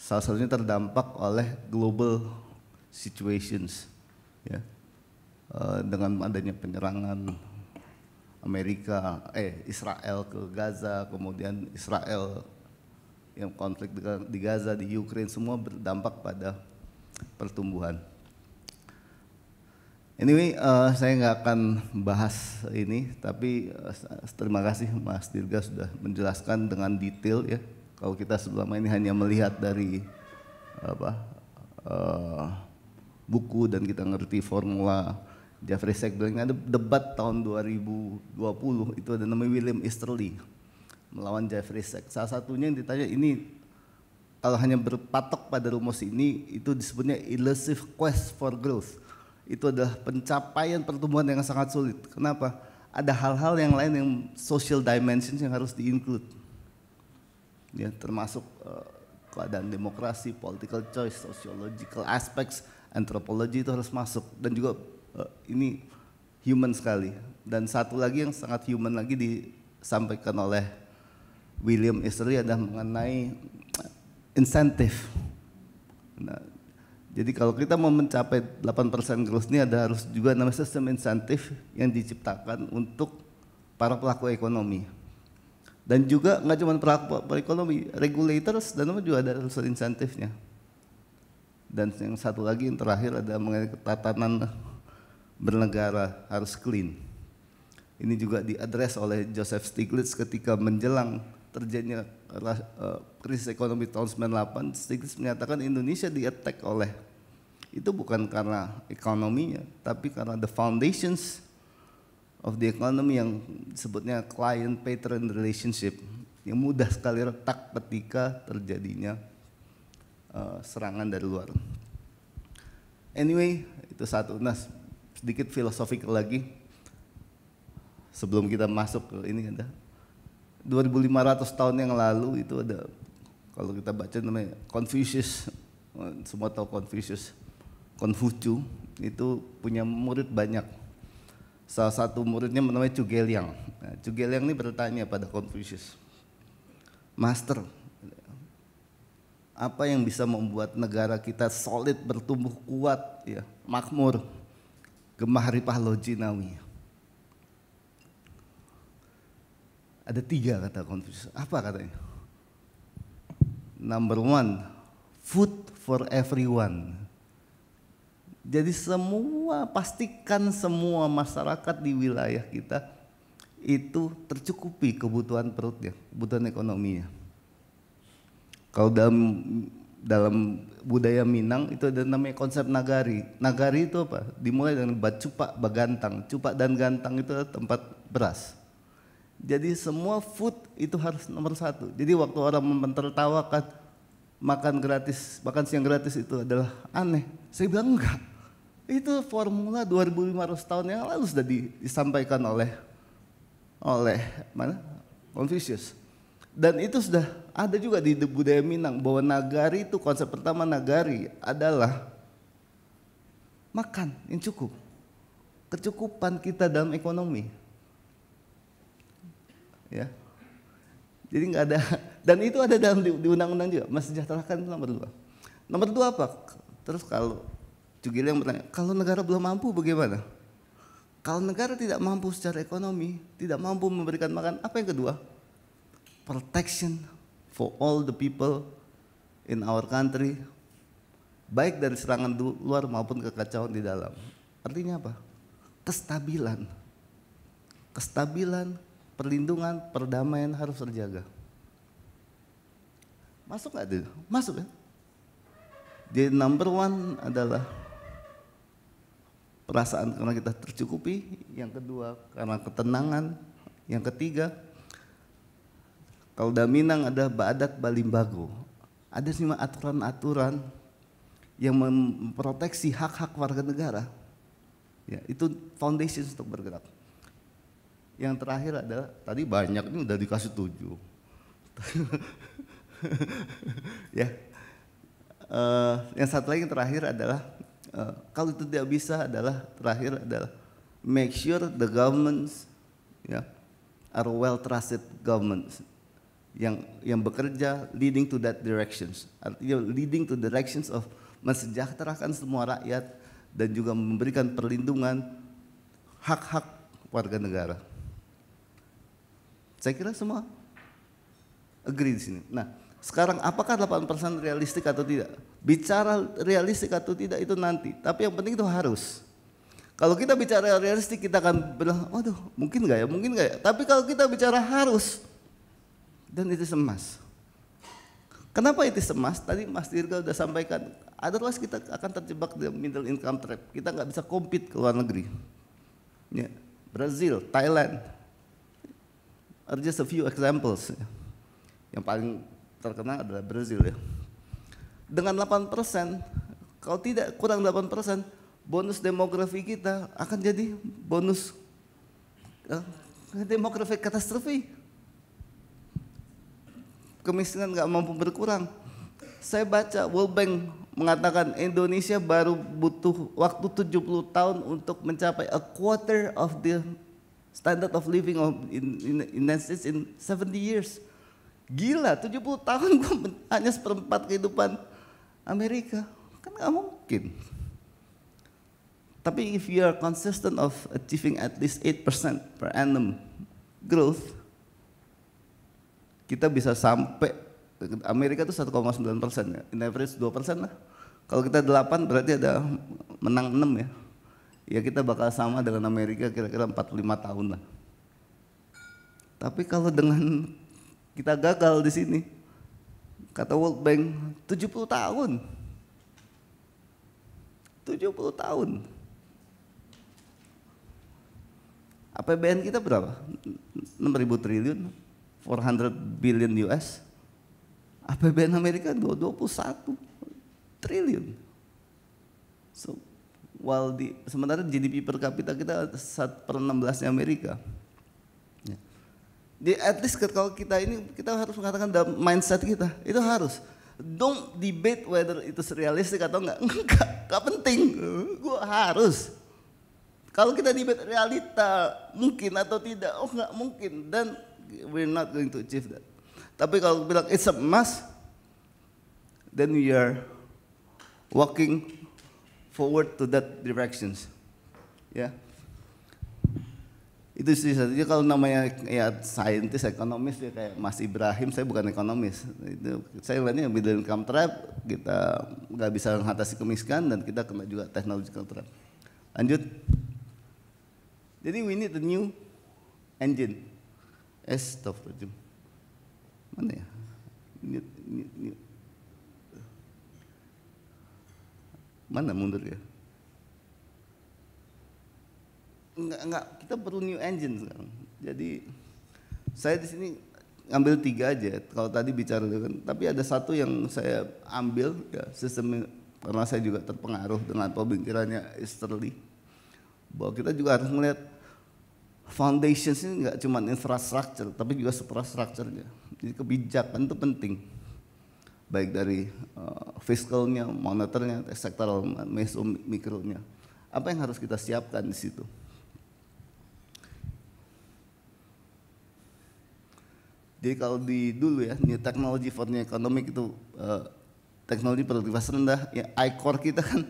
salah satunya terdampak oleh global situations ya. Dengan adanya penyerangan Israel ke Gaza, kemudian Israel yang konflik di Gaza, di Ukraine, semua berdampak pada pertumbuhan. Anyway, saya nggak akan bahas ini, tapi terima kasih Mas Dirga sudah menjelaskan dengan detail ya. Kalau kita selama ini hanya melihat dari buku dan kita ngerti formula Jeffrey Sachs bilang ada debat tahun 2020 itu ada namanya William Easterly melawan Jeffrey Sachs. Salah satunya yang ditanya ini kalau hanya berpatok pada rumus ini itu disebutnya elusive quest for growth. Itu adalah pencapaian pertumbuhan yang sangat sulit. Kenapa? Ada hal-hal yang lain yang social dimensions yang harus di-include. Ya, termasuk keadaan demokrasi, political choice, sociological aspects, anthropology itu harus masuk dan juga ini human sekali. Dan satu lagi yang sangat human lagi disampaikan oleh William Easterly adalah mengenai insentif. Nah, jadi kalau kita mau mencapai 8% growth ini harus juga namanya sistem insentif yang diciptakan untuk para pelaku ekonomi. Dan juga nggak cuma pelaku ekonomi, regulators dan juga ada unsur insentifnya. Dan yang satu lagi yang terakhir ada mengenai ketatanan bernegara harus clean. Ini juga diadres oleh Joseph Stiglitz ketika menjelang terjadinya krisis ekonomi tahun 98, Stiglitz menyatakan Indonesia di-attack oleh itu bukan karena ekonominya, tapi karena the foundations of the economy yang disebutnya client-patron relationship yang mudah sekali retak ketika terjadinya serangan dari luar. Anyway, itu satu. Nah, sedikit filosofikal lagi sebelum kita masuk ke ini ada 2500 tahun yang lalu itu ada, kalau kita baca namanya Confucius, semua tahu Confucius, Konfucu itu punya murid banyak. Salah satu muridnya namanya Zhuge Liang. Nah, Zhuge Liang ini bertanya pada Confucius, Master, apa yang bisa membuat negara kita solid, bertumbuh kuat, ya, makmur, gemah ripah lojinawi? Ada 3 kata Confucius. Apa katanya? Number 1, food for everyone. Jadi pastikan semua masyarakat di wilayah kita itu tercukupi kebutuhan perutnya, kebutuhan ekonominya. Kalau dalam budaya Minang itu ada namanya konsep nagari. Nagari itu apa? Dimulai dengan bacupa, bagantang. Cupa dan gantang itu adalah tempat beras. Jadi semua food itu harus nomor 1. Jadi waktu orang mentertawakan makan gratis, makan siang gratis itu adalah aneh. Saya bilang enggak. Itu formula 2500 tahun yang lalu sudah disampaikan oleh mana? Confucius. Dan itu sudah ada juga di budaya Minang bahwa nagari itu konsep pertama nagari adalah makan yang cukup. Kecukupan kita dalam ekonomi. Ya, jadi nggak ada, dan itu ada dalam di undang-undang juga. Mensejahterakan itu nomor 2. Nomor 2 apa? Terus kalau Zhuge Liang bertanya, kalau negara belum mampu bagaimana? Kalau negara tidak mampu secara ekonomi, tidak mampu memberikan makan, apa yang kedua? Protection for all the people in our country, baik dari serangan luar maupun kekacauan di dalam. Artinya apa? Kestabilan. Perlindungan, perdamaian harus terjaga. Masuk nggak itu? Masuk ya. Jadi number 1 adalah perasaan karena kita tercukupi, yang kedua karena ketenangan, yang ketiga kalau dalam Minang ada Badak Balimbago, ada 5 aturan-aturan yang memproteksi hak-hak warga negara. Ya, itu foundation untuk bergerak. Yang terakhir adalah, tadi banyak ini udah dikasih 7. Ya, yang satu lagi yang terakhir adalah kalau itu tidak bisa terakhir adalah make sure the governments ya are well trusted governments yang bekerja leading to that directions, artinya leading to directions of mensejahterakan semua rakyat dan juga memberikan perlindungan hak-hak warga negara. Saya kira semua agree di sini. Nah, sekarang apakah 8% realistik atau tidak? Bicara realistik atau tidak itu nanti, tapi yang penting itu harus. Kalau kita bicara realistik kita akan bilang, waduh mungkin nggak ya, mungkin nggak ya. Tapi kalau kita bicara harus, dan itu emas. Kenapa itu emas? Tadi Mas Dirga sudah sampaikan, otherwise kita akan terjebak di middle income trap. Kita nggak bisa compete ke luar negeri. Ya, Brazil, Thailand, are just a few examples. Yang paling terkenal adalah Brazil ya. Dengan 8%, kalau tidak kurang 8%, bonus demografi kita akan jadi bonus demografi katastrofi. Kemiskinan nggak mampu berkurang. Saya baca World Bank mengatakan Indonesia baru butuh waktu 70 tahun untuk mencapai a quarter of the standard of living in United States in 70 years. Gila, 70 tahun gue hanya seperempat kehidupan Amerika. Kan nggak mungkin. Tapi if you are consistent of achieving at least 8% per annum growth, kita bisa sampai, Amerika itu 1,9% ya, in average 2% lah. Kalau kita 8 berarti ada menang 6 ya. Ya kita bakal sama dengan Amerika kira-kira 45 tahun lah. Tapi kalau dengan kita gagal di sini, kata World Bank 70 tahun. 70 tahun. APBN kita berapa? 6.000 triliun, 400 billion US. APBN Amerika 21 triliun. So, while sementara GDP per kapita kita 1/16-nya Amerika. Ya. Di at least kalau kita ini, kita harus mengatakan dalam mindset kita, itu harus. Don't debate whether itu realistik atau enggak penting. Gua harus. Kalau kita debate realita mungkin atau tidak, enggak mungkin, dan we're not going to achieve that. Tapi kalau bilang it's a must, then we are walking forward to that directions. Ya. Itu sih, jadi kalau namanya ya scientist, ekonomis ya kayak Mas Ibrahim, saya bukan ekonomis. Itu saya lihatnya middle income trap, kita nggak bisa mengatasi kemiskinan dan kita kena juga technological trap. Lanjut. Jadi we need a new engine. Astagfirullahaladzim. Mana ya? New. Mana mundur ya? Enggak, kita perlu new engine sekarang. Jadi saya di sini ambil 3 aja. Kalau tadi bicara dengan, tapi ada satu yang saya ambil ya, sistem, karena saya juga terpengaruh dengan pemikirannya Easterly, bahwa kita juga harus melihat foundations ini nggak cuma infrastruktur, tapi juga superstructure-nya. Jadi kebijakan itu penting, baik dari fiskalnya, moneternya, sektoral, meso, mikronya. Apa yang harus kita siapkan di situ? Jadi kalau di dulu ya, new technology for new economic itu teknologi produktivitas rendah, ya I-core kita kan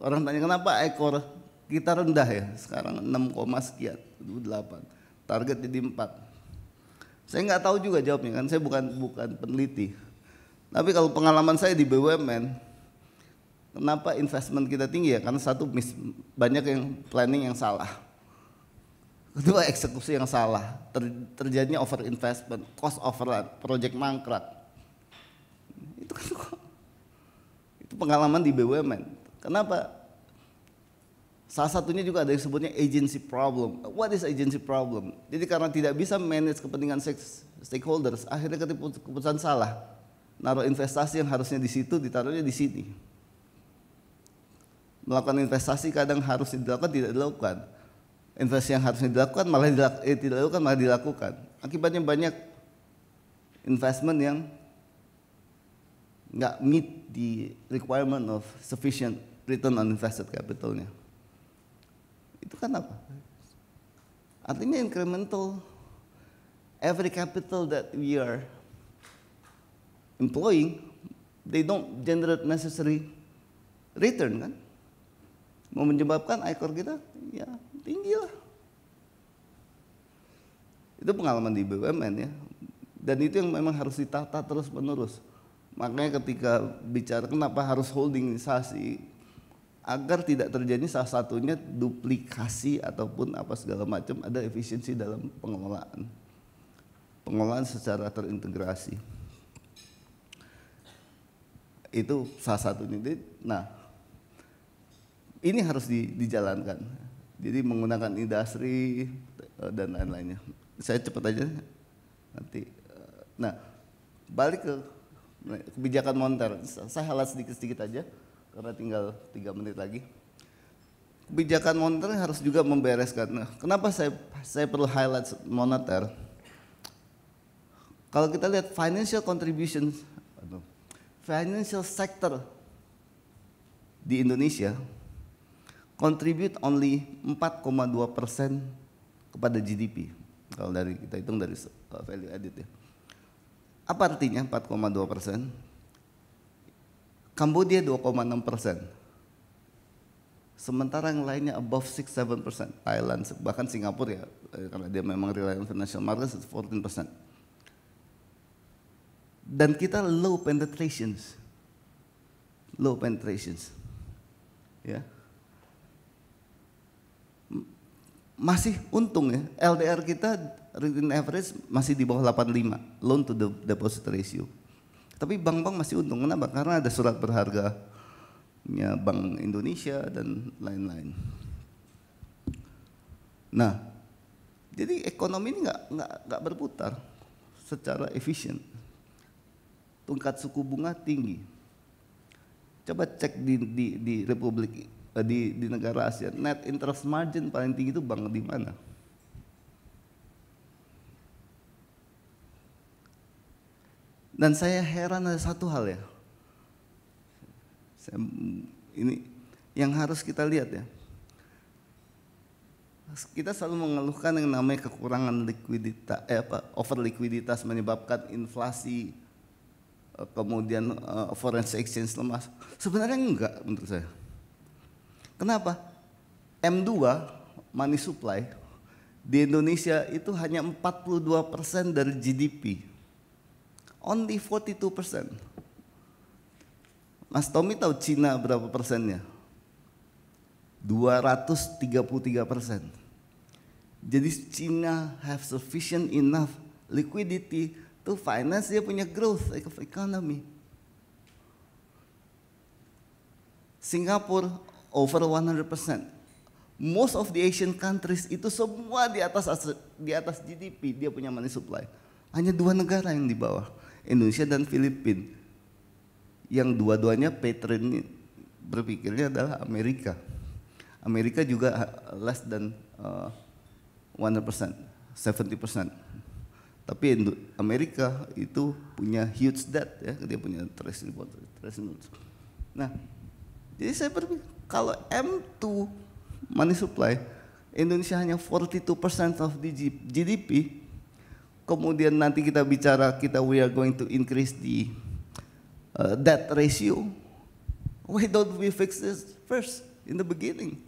orang tanya kenapa I-core kita rendah ya, sekarang 6, sekian, 8, target jadi 4. Saya nggak tahu juga jawabnya kan, saya bukan peneliti. Tapi kalau pengalaman saya di BUMN, kenapa investment kita tinggi ya? Karena satu, banyak yang planning yang salah. Kedua, eksekusi yang salah, terjadinya over investment, cost overrun, project mangkrak. Itu pengalaman di BUMN. Kenapa? Salah satunya juga ada yang sebutnya agency problem. What is agency problem? Jadi karena tidak bisa manage kepentingan stakeholders, akhirnya keputusan salah. Naruh investasi yang harusnya di situ, ditaruhnya di sini. Melakukan investasi kadang harus dilakukan, tidak dilakukan. Investasi yang harusnya dilakukan tidak dilakukan, malah dilakukan. Akibatnya banyak investment yang nggak meet the requirement of sufficient return on invested capitalnya. Itu kan apa? Artinya incremental, every capital that we are employing, they don't generate necessary return kan? Mau menyebabkan I-core kita ya tinggi lah. Itu pengalaman di BUMN ya. Dan itu yang memang harus ditata terus menerus. Makanya ketika bicara kenapa harus holdingisasi, agar tidak terjadi salah satunya duplikasi ataupun apa segala macam, ada efisiensi dalam pengelolaan. Pengelolaan secara terintegrasi. Itu salah satunya. Nah, Ini harus dijalankan. Jadi menggunakan industri dan lain-lainnya. Saya cepat aja nanti. Nah, balik ke kebijakan moneter. Saya highlight sedikit-sedikit aja karena tinggal 3 menit lagi. Kebijakan moneter harus juga membereskan. Nah, kenapa saya perlu highlight moneter? Kalau kita lihat financial contribution, financial sector di Indonesia contribute only 4,2% kepada GDP. Kalau kita hitung dari value added ya. Apa artinya 4,2%? Kambodia 2,6%. Sementara yang lainnya above 6-7%. Thailand, bahkan Singapura ya, karena dia memang reliant financial markets 14%. Dan kita low penetrations. Ya. Masih untung ya, LDR kita return average masih di bawah 85, loan to the deposit ratio. Tapi bank-bank masih untung, kenapa? Karena ada surat berharganya Bank Indonesia dan lain-lain. Nah, jadi ekonomi ini nggak berputar secara efisien. Tingkat suku bunga tinggi. Coba cek di Republik di negara Asia, net interest margin paling tinggi itu bank di mana? Dan saya heran ada satu hal ya, ini yang harus kita lihat ya. Kita selalu mengeluhkan yang namanya kekurangan likuiditas, over likuiditas menyebabkan inflasi, kemudian foreign exchange lemah. Sebenarnya enggak menurut saya. Kenapa? M2 money supply di Indonesia itu hanya 42% dari GDP. Only 42%. Mas Tommy tahu Cina berapa persennya? 233%. Jadi Cina have sufficient enough liquidity to finance dia punya growth of economy. Singapura over 100%. Most of the Asian countries itu semua di atas GDP dia punya money supply. Hanya 2 negara yang di bawah, Indonesia dan Filipina. Yang dua-duanya patron berpikirnya adalah Amerika. Amerika juga less than 100%, 70%. Tapi Amerika itu punya huge debt ya, dia punya treasury notes. Nah, jadi saya berpikir kalau M2 money supply Indonesia hanya 42% of the GDP, kemudian nanti kita bicara we are going to increase the debt ratio. Why don't we fix this first in the beginning?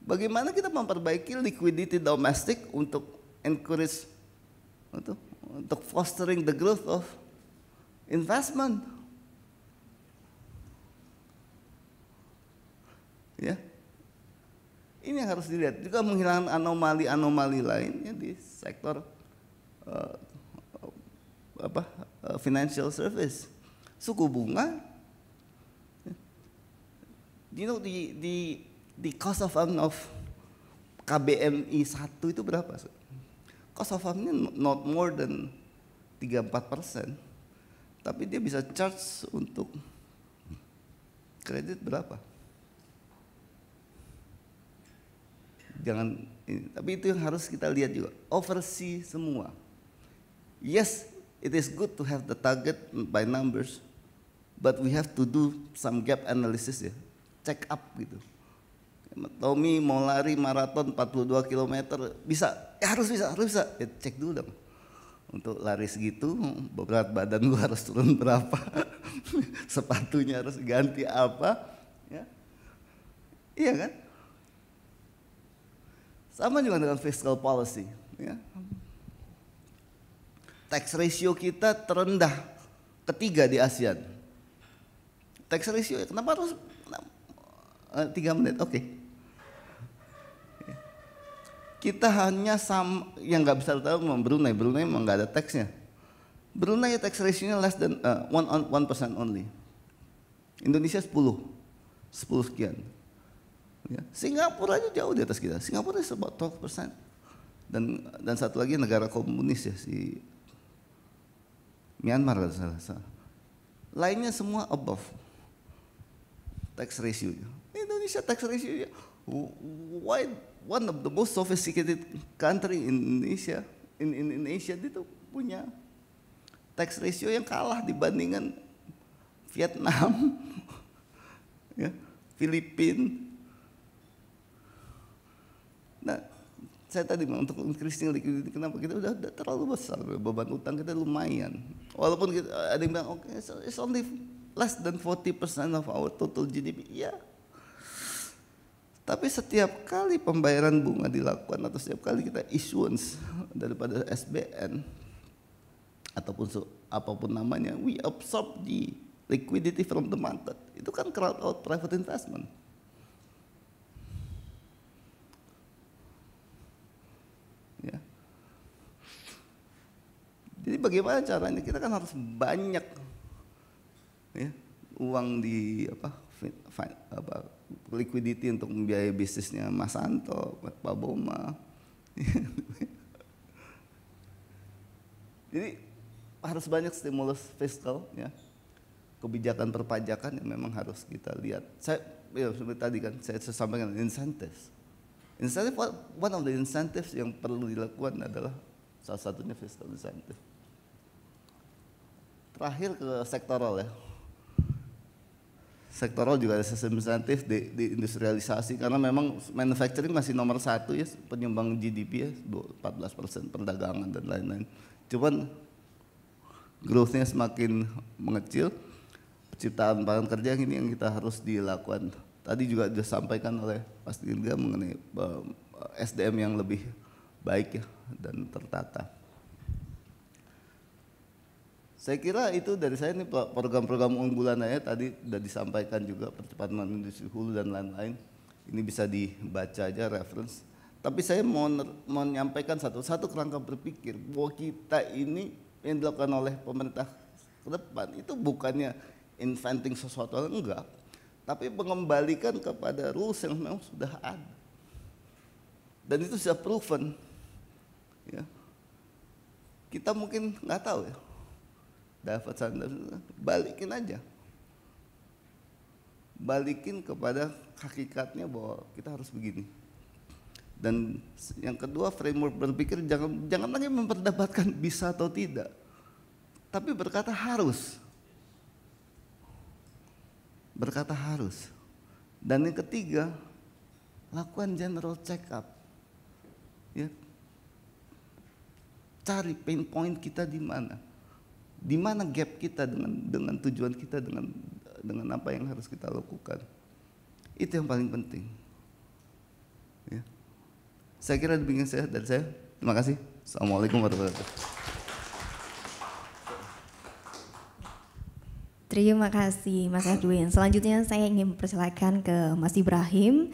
Bagaimana kita memperbaiki liquidity domestic untuk encourage untuk fostering the growth of investment. Ya, ini yang harus dilihat. Juga menghilangkan anomali-anomali lainnya di sektor financial service. Suku bunga, you know the cost of fund of KBMI 1 itu berapa? Cost of fundnya not more than 3-4%, tapi dia bisa charge untuk kredit berapa? Jangan, tapi itu yang harus kita lihat juga, oversee semua. Yes, it is good to have the target by numbers, but we have to do some gap analysis ya, check up gitu. Tommy mau lari maraton 42 km, bisa, ya harus bisa, ya, cek dulu dong. Untuk lari segitu, berat badan gua harus turun berapa, sepatunya harus ganti apa, ya, iya kan? Sama juga dengan fiscal policy. Ya. Tax ratio kita terendah ketiga di ASEAN. Tax ratio, kenapa harus 3 menit? Oke. Kita hanya yang nggak bisa tahu Brunei memang nggak ada taxnya. Brunei tax ratio-nya less than 1% only. Indonesia 10 sekian. Ya. Singapura aja jauh di atas kita. Singapura is about 12%. Dan satu lagi negara komunis ya, si Myanmar kalau salah. Lainnya semua above tax ratio. Indonesia tax ratio, why one of the most sophisticated country in Indonesia, in Asia itu punya tax ratio yang kalah dibandingkan Vietnam, ya, Filipina. Nah, saya tadi untuk increasing liquidity, kenapa kita udah terlalu besar, beban utang kita lumayan. Walaupun kita, ada yang bilang, okay, it's only less than 40% of our total GDP, ya. Tapi setiap kali pembayaran bunga dilakukan atau setiap kali kita issuance daripada SBN ataupun apapun namanya, we absorb the liquidity from the market. Itu kan crowd out private investment. Ya. Jadi bagaimana caranya? Kita kan harus banyak ya, uang di liquidity untuk membiayai bisnisnya Mas Santo, Pak Boma. Jadi harus banyak stimulus fiskal ya. Kebijakan perpajakan yang memang harus kita lihat. Saya ya, seperti tadi kan saya sampaikan incentives. Insentif, one of the incentives yang perlu dilakukan adalah salah satunya fiscal incentive. Terakhir ke sektoral ya. Sektoral juga ada sistem insentif di industrialisasi karena memang manufacturing masih nomor 1 ya, penyumbang GDP ya, 14% perdagangan dan lain-lain. Cuman growth-nya semakin mengecil, penciptaan lapangan kerja ini yang kita harus dilakukan. Tadi juga disampaikan oleh Mas Dirga mengenai SDM yang lebih baik ya dan tertata. Saya kira itu dari saya, ini program-program unggulannya tadi sudah disampaikan juga, percepatan industri hulu dan lain-lain. Ini bisa dibaca aja reference. Tapi saya mau menyampaikan satu kerangka berpikir bahwa kita ini yang dilakukan oleh pemerintah ke depan itu bukannya inventing sesuatu, enggak. Tapi mengembalikan kepada rules yang memang sudah ada. Dan itu sudah proven. Ya. Kita mungkin nggak tahu ya. Dapat standar, balikin aja. Balikin kepada hakikatnya bahwa kita harus begini. Dan yang kedua, framework berpikir jangan lagi memperdebatkan bisa atau tidak. Tapi berkata harus. Berkata harus. Dan yang ketiga, lakukan general check up. Ya. Cari pain point kita di mana. Di mana gap kita dengan tujuan kita, dengan apa yang harus kita lakukan. Itu yang paling penting. Ya. Saya kira demikian dari saya. Terima kasih. Assalamualaikum warahmatullahi wabarakatuh. Terima kasih Mas Edwin. Selanjutnya saya ingin mempersilakan ke Mas Ibrahim.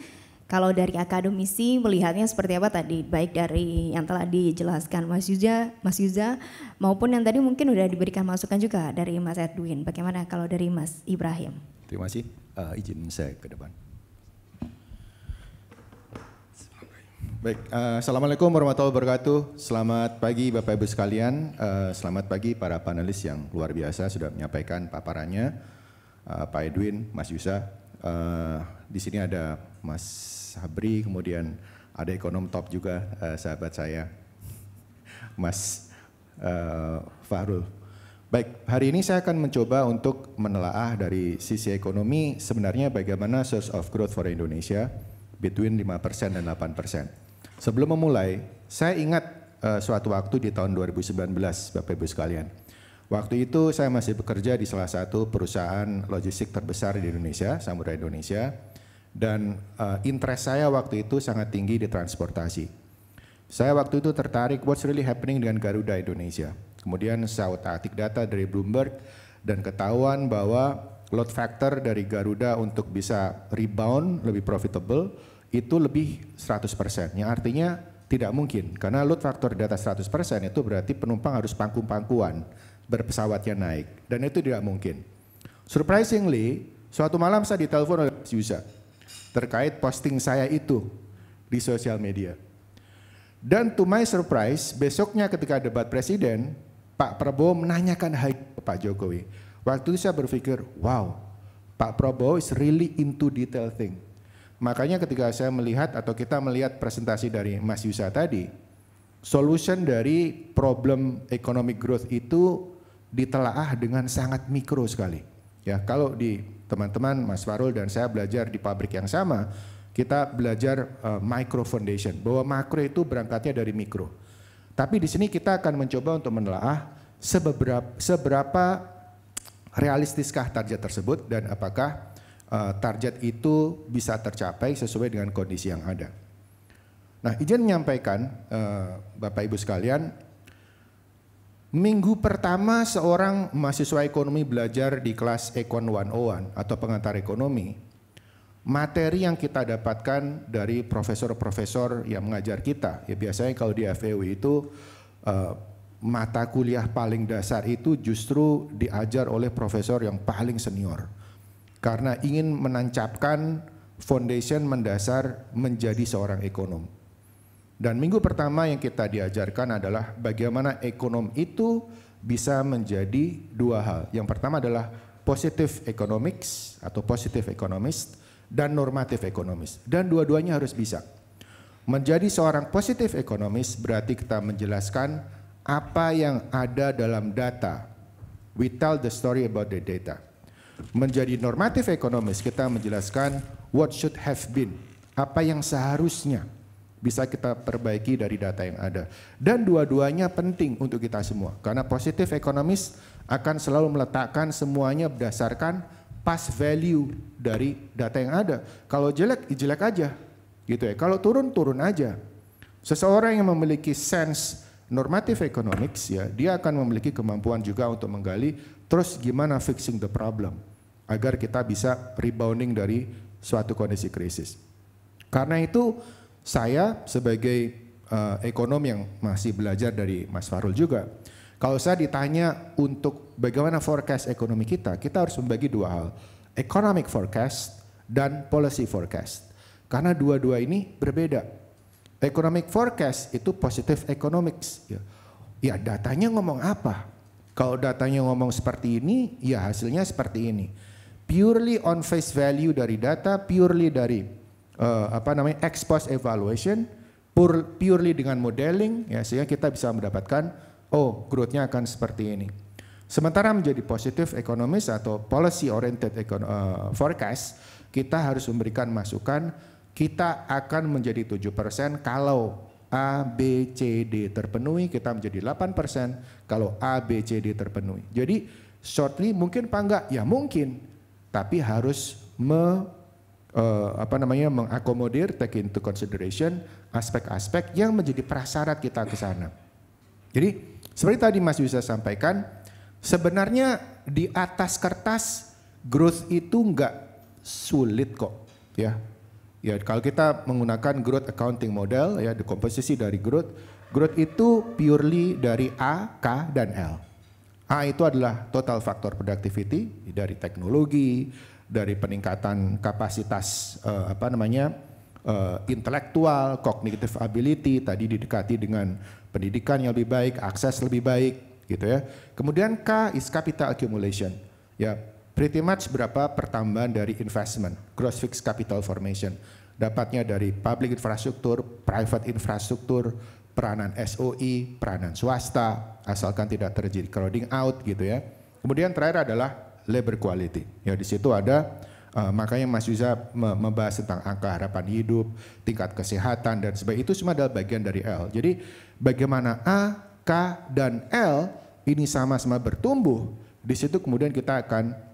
Kalau dari akademisi melihatnya seperti apa tadi, baik dari yang telah dijelaskan Mas Yuza maupun yang tadi mungkin sudah diberikan masukan juga dari Mas Edwin. Bagaimana kalau dari Mas Ibrahim? Terima kasih. Izin saya ke depan. Baik, Assalamualaikum warahmatullahi wabarakatuh. Selamat pagi Bapak Ibu sekalian. Selamat pagi para panelis yang luar biasa sudah menyampaikan paparannya. Pak Edwin, Mas Yusa. Di sini ada Mas Sabri, kemudian ada ekonom top juga sahabat saya, Mas Fahrul. Baik, hari ini saya akan mencoba untuk menelaah dari sisi ekonomi sebenarnya bagaimana source of growth for Indonesia between 5% dan 8%. Sebelum memulai, saya ingat suatu waktu di tahun 2019, Bapak Ibu sekalian. Waktu itu saya masih bekerja di salah satu perusahaan logistik terbesar di Indonesia, Samudra Indonesia, dan interest saya waktu itu sangat tinggi di transportasi. Saya waktu itu tertarik what's really happening dengan Garuda Indonesia. Kemudian saya utak-atik data dari Bloomberg dan ketahuan bahwa load factor dari Garuda untuk bisa rebound lebih profitable itu lebih 100%. Yang artinya tidak mungkin karena load factor di atas 100% itu berarti penumpang harus pangku-pangkuan berpesawatnya naik dan itu tidak mungkin. Surprisingly, suatu malam saya ditelepon oleh Mas Yusa. terkait posting saya itu di sosial media. Dan to my surprise, besoknya ketika debat presiden, Pak Prabowo menanyakan hal ke Pak Jokowi. Waktu itu saya berpikir, wow, Pak Prabowo is really into detail thing. Makanya ketika saya melihat atau kita melihat presentasi dari Mas Yusa tadi, solution dari problem economic growth itu ditelaah dengan sangat mikro sekali. Ya, kalau di teman-teman Mas Farul dan saya belajar di pabrik yang sama, kita belajar micro foundation, bahwa makro itu berangkatnya dari mikro. Tapi di sini kita akan mencoba untuk menelaah seberapa realistiskah target tersebut dan apakah target itu bisa tercapai sesuai dengan kondisi yang ada. Nah, izin menyampaikan Bapak Ibu sekalian, minggu pertama seorang mahasiswa ekonomi belajar di kelas Econ 101 atau pengantar ekonomi, materi yang kita dapatkan dari profesor-profesor yang mengajar kita, ya biasanya kalau di FEU itu mata kuliah paling dasar itu justru diajar oleh profesor yang paling senior. Karena ingin menancapkan foundation mendasar menjadi seorang ekonom. Dan minggu pertama yang kita diajarkan adalah bagaimana ekonom itu bisa menjadi dua hal. Yang pertama adalah positive economics atau positive economist dan normative economist. Dan dua-duanya harus bisa. Menjadi seorang positive economist berarti kita menjelaskan apa yang ada dalam data. We tell the story about the data. Menjadi normative economist kita menjelaskan what should have been, apa yang seharusnya bisa kita perbaiki dari data yang ada. Dan dua-duanya penting untuk kita semua, karena positive economist akan selalu meletakkan semuanya berdasarkan past value dari data yang ada. Kalau jelek, jelek aja gitu ya. Kalau turun, turun aja. Seseorang yang memiliki sense normative economics, ya, dia akan memiliki kemampuan juga untuk menggali terus gimana fixing the problem agar kita bisa rebounding dari suatu kondisi krisis. Karena itu saya sebagai ekonom yang masih belajar dari Mas Farul juga, kalau saya ditanya untuk bagaimana forecast ekonomi kita harus membagi dua hal, economic forecast dan policy forecast. Karena dua-dua ini berbeda. Economic forecast itu positive economics. Ya datanya ngomong apa? Kalau datanya ngomong seperti ini, ya hasilnya seperti ini. Purely on face value dari data, purely dari ex post evaluation, purely dengan modeling, ya sehingga kita bisa mendapatkan, oh growth-nya akan seperti ini. Sementara menjadi positive economist atau policy oriented forecast, kita harus memberikan masukan, kita akan menjadi 7% kalau A, B, C, D terpenuhi, kita menjadi 8% kalau A, B, C, D terpenuhi. Jadi shortly mungkin apa enggak? Ya mungkin, tapi harus mengakomodir, take into consideration aspek-aspek yang menjadi prasyarat kita ke sana. Jadi seperti tadi Mas Yusa sampaikan, sebenarnya di atas kertas growth itu enggak sulit kok, ya. Ya, kalau kita menggunakan growth accounting model, ya, komposisi dari growth itu purely dari A, K, dan L. A itu adalah total factor productivity dari teknologi, dari peningkatan kapasitas intelektual, cognitive ability, tadi didekati dengan pendidikan yang lebih baik, akses lebih baik, gitu ya. Kemudian K is capital accumulation, ya. Pretty much berapa pertambahan dari investment, gross fixed capital formation. Dapatnya dari public infrastruktur, private infrastruktur, peranan SOE, peranan swasta, asalkan tidak terjadi crowding out gitu ya. Kemudian terakhir adalah labor quality. Ya di situ ada, makanya Mas Yusa membahas tentang angka harapan hidup, tingkat kesehatan dan sebagainya. Itu semua adalah bagian dari L. Jadi bagaimana A, K, dan L ini sama-sama bertumbuh, di situ kemudian kita akan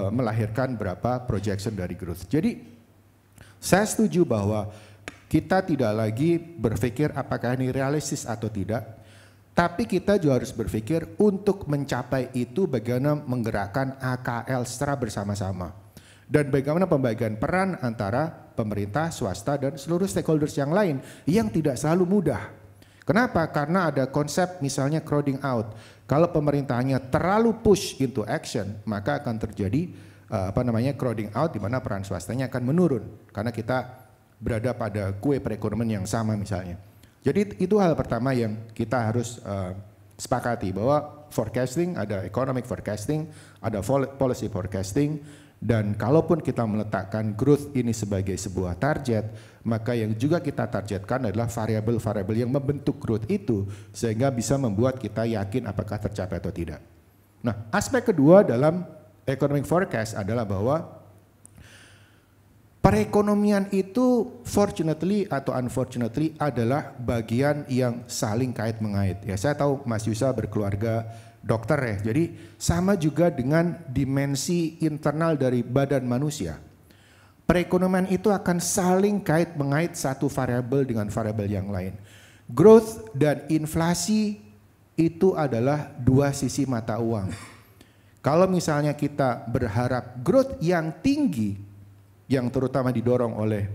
melahirkan berapa projection dari growth. Jadi saya setuju bahwa kita tidak lagi berpikir apakah ini realistis atau tidak, tapi kita juga harus berpikir untuk mencapai itu bagaimana menggerakkan AKL secara bersama-sama dan bagaimana pembagian peran antara pemerintah, swasta, dan seluruh stakeholders yang lain yang tidak selalu mudah. Kenapa? Karena ada konsep misalnya crowding out. Kalau pemerintahnya terlalu push into action, maka akan terjadi crowding out, di mana peran swastanya akan menurun karena kita berada pada kue perekonomian yang sama misalnya. Jadi itu hal pertama yang kita harus sepakati, bahwa forecasting, ada economic forecasting, ada policy forecasting, dan kalaupun kita meletakkan growth ini sebagai sebuah target, maka yang juga kita targetkan adalah variabel-variabel yang membentuk growth itu sehingga bisa membuat kita yakin apakah tercapai atau tidak. Nah, aspek kedua dalam economic forecast adalah bahwa perekonomian itu fortunately atau unfortunately adalah bagian yang saling kait-mengait. Ya, saya tahu Mas Yusa berkeluarga dokter ya. Jadi sama juga dengan dimensi internal dari badan manusia. Perekonomian itu akan saling kait-mengait satu variabel dengan variabel yang lain. Growth dan inflasi itu adalah dua sisi mata uang. Kalau misalnya kita berharap growth yang tinggi, yang terutama didorong oleh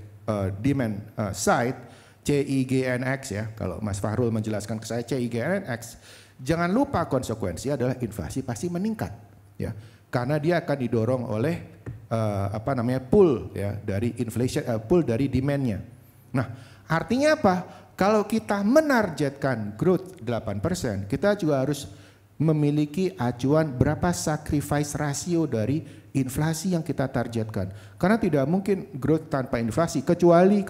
demand side, CIGNX ya, kalau Mas Fahrul menjelaskan ke saya CIGNX, jangan lupa konsekuensi adalah inflasi pasti meningkat ya, karena dia akan didorong oleh pull ya dari inflation, pull dari demand-nya. Nah, artinya apa? Kalau kita menargetkan growth 8%, kita juga harus memiliki acuan berapa sacrifice rasio dari inflasi yang kita targetkan. Karena tidak mungkin growth tanpa inflasi, kecuali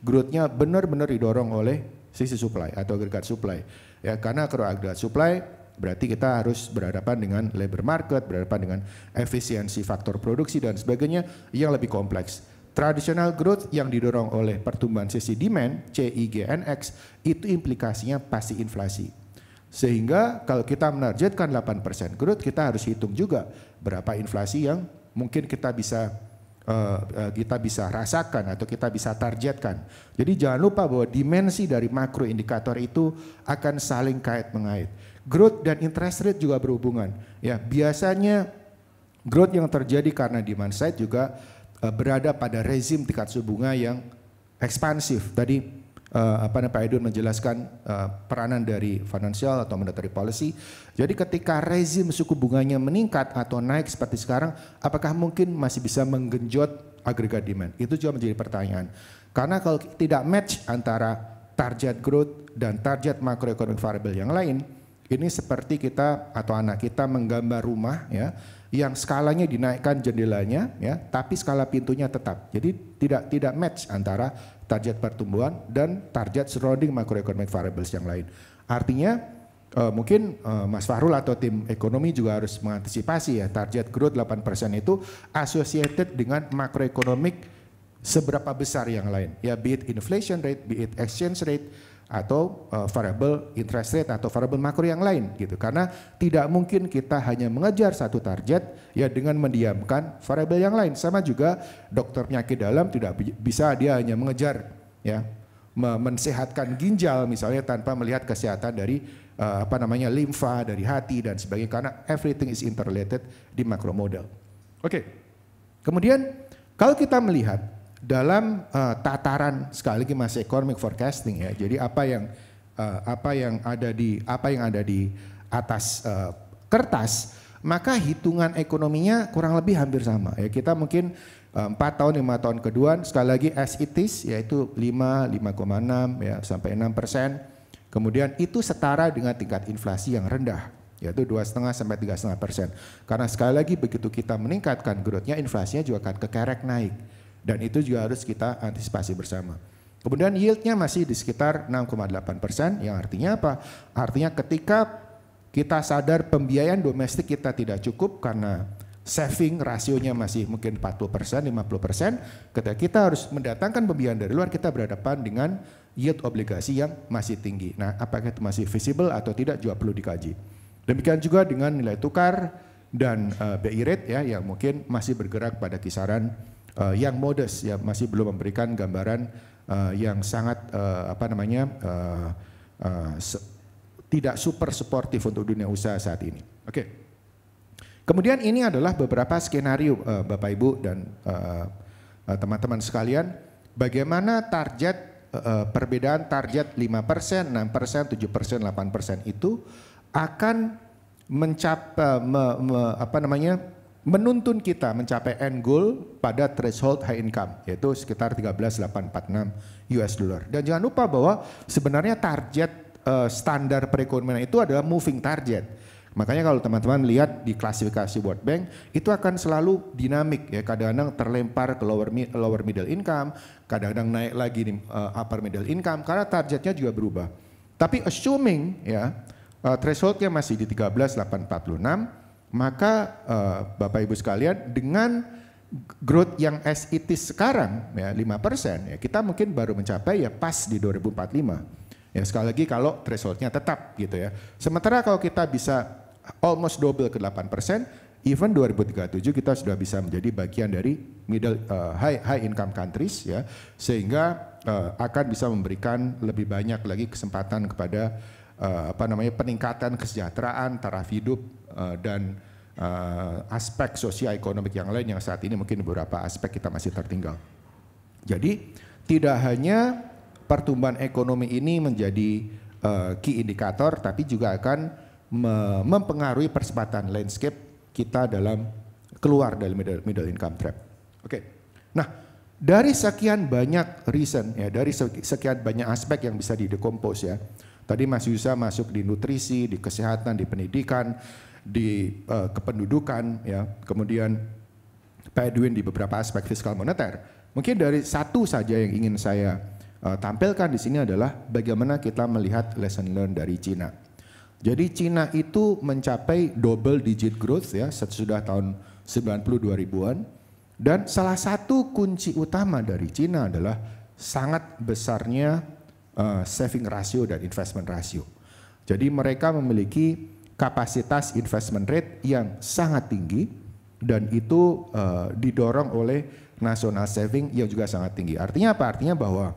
growth-nya benar-benar didorong oleh sisi supply atau agregat supply. Ya, karena kalau agregat supply berarti kita harus berhadapan dengan labor market, berhadapan dengan efisiensi faktor produksi dan sebagainya yang lebih kompleks. Traditional growth yang didorong oleh pertumbuhan sisi demand, CIGNX, itu implikasinya pasti inflasi. Sehingga kalau kita menargetkan 8% growth, kita harus hitung juga berapa inflasi yang mungkin kita bisa rasakan atau kita bisa targetkan. Jadi jangan lupa bahwa dimensi dari makro indikator itu akan saling kait-mengait. Growth dan interest rate juga berhubungan. Ya, biasanya growth yang terjadi karena demand side juga berada pada rezim tingkat suku bunga yang ekspansif. Tadi Pak Edun menjelaskan peranan dari financial atau monetary policy. Jadi ketika rezim suku bunganya meningkat atau naik seperti sekarang, apakah mungkin masih bisa menggenjot agregat demand? Itu juga menjadi pertanyaan. Karena kalau tidak match antara target growth dan target macroeconomic variable yang lain, ini seperti kita atau anak kita menggambar rumah ya, yang skalanya dinaikkan jendelanya ya, tapi skala pintunya tetap. Jadi tidak match antara target pertumbuhan dan target surrounding macroeconomic variables yang lain. Artinya mungkin Mas Fahrul atau tim ekonomi juga harus mengantisipasi ya, target growth 8% itu associated dengan macroeconomic seberapa besar yang lain. Ya, be it inflation rate, be it exchange rate, atau variable interest rate atau variable makro yang lain gitu. Karena tidak mungkin kita hanya mengejar satu target ya dengan mendiamkan variabel yang lain. Sama juga dokter penyakit dalam tidak bisa dia hanya mengejar ya mensehatkan ginjal misalnya tanpa melihat kesehatan dari limfa, dari hati dan sebagainya, karena everything is interrelated di makro model. Oke. Kemudian kalau kita melihat dalam tataran sekali lagi masih economic forecasting ya. Jadi apa yang ada di atas kertas, maka hitungan ekonominya kurang lebih hampir sama ya. Kita mungkin 4 tahun 5 tahun kedua sekali lagi as it is, yaitu 5,6 ya sampai 6%. Kemudian itu setara dengan tingkat inflasi yang rendah, yaitu 2,5 sampai 3,5%. Karena sekali lagi begitu kita meningkatkan growth-nya, inflasinya juga akan kekerek naik. Dan itu juga harus kita antisipasi bersama. Kemudian yieldnya masih di sekitar 6,8%, yang artinya apa? Artinya ketika kita sadar pembiayaan domestik kita tidak cukup karena saving rasionya masih mungkin 40%, 50%, ketika kita harus mendatangkan pembiayaan dari luar, kita berhadapan dengan yield obligasi yang masih tinggi. Nah, apakah itu masih visible atau tidak juga perlu dikaji. Demikian juga dengan nilai tukar dan BI rate ya, yang mungkin masih bergerak pada kisaran yang modest ya, masih belum memberikan gambaran yang sangat tidak super suportif untuk dunia usaha saat ini. Oke. Kemudian ini adalah beberapa skenario Bapak Ibu dan teman-teman sekalian, bagaimana target perbedaan target 5%, 6%, 7%, 8% itu akan menuntun kita mencapai end goal pada threshold high income, yaitu sekitar 13.846 US dollar. Dan jangan lupa bahwa sebenarnya target standar perekonomian itu adalah moving target. Makanya kalau teman-teman lihat di klasifikasi World Bank, itu akan selalu dinamik ya, kadang-kadang terlempar ke lower middle income, kadang-kadang naik lagi di upper middle income, karena targetnya juga berubah. Tapi assuming ya thresholdnya masih di 13.846, maka Bapak Ibu sekalian dengan growth yang as it is sekarang ya 5%, ya kita mungkin baru mencapai ya pas di 2045. Ya sekali lagi kalau thresholdnya tetap gitu ya. Sementara kalau kita bisa almost double ke 8%, even 2037 kita sudah bisa menjadi bagian dari high income countries ya, sehingga akan bisa memberikan lebih banyak lagi kesempatan kepada peningkatan kesejahteraan, taraf hidup dan aspek sosial ekonomi yang lain yang saat ini mungkin beberapa aspek kita masih tertinggal. Jadi tidak hanya pertumbuhan ekonomi ini menjadi key indikator, tapi juga akan mempengaruhi percepatan landscape kita dalam keluar dari middle income trap. Oke. Nah, dari sekian banyak reason ya, dari sekian banyak aspek yang bisa didekompos ya. Tadi Mas Yusa masuk di nutrisi, di kesehatan, di pendidikan, di kependudukan ya. Kemudian Pak Edwin di beberapa aspek fiskal moneter. Mungkin dari satu saja yang ingin saya tampilkan di sini adalah bagaimana kita melihat lesson learned dari Cina. Jadi Cina itu mencapai double digit growth ya sesudah tahun 90 2000-an, dan salah satu kunci utama dari Cina adalah sangat besarnya saving ratio dan investment ratio. Jadi mereka memiliki kapasitas investment rate yang sangat tinggi dan itu didorong oleh national saving yang juga sangat tinggi. Artinya apa? Artinya bahwa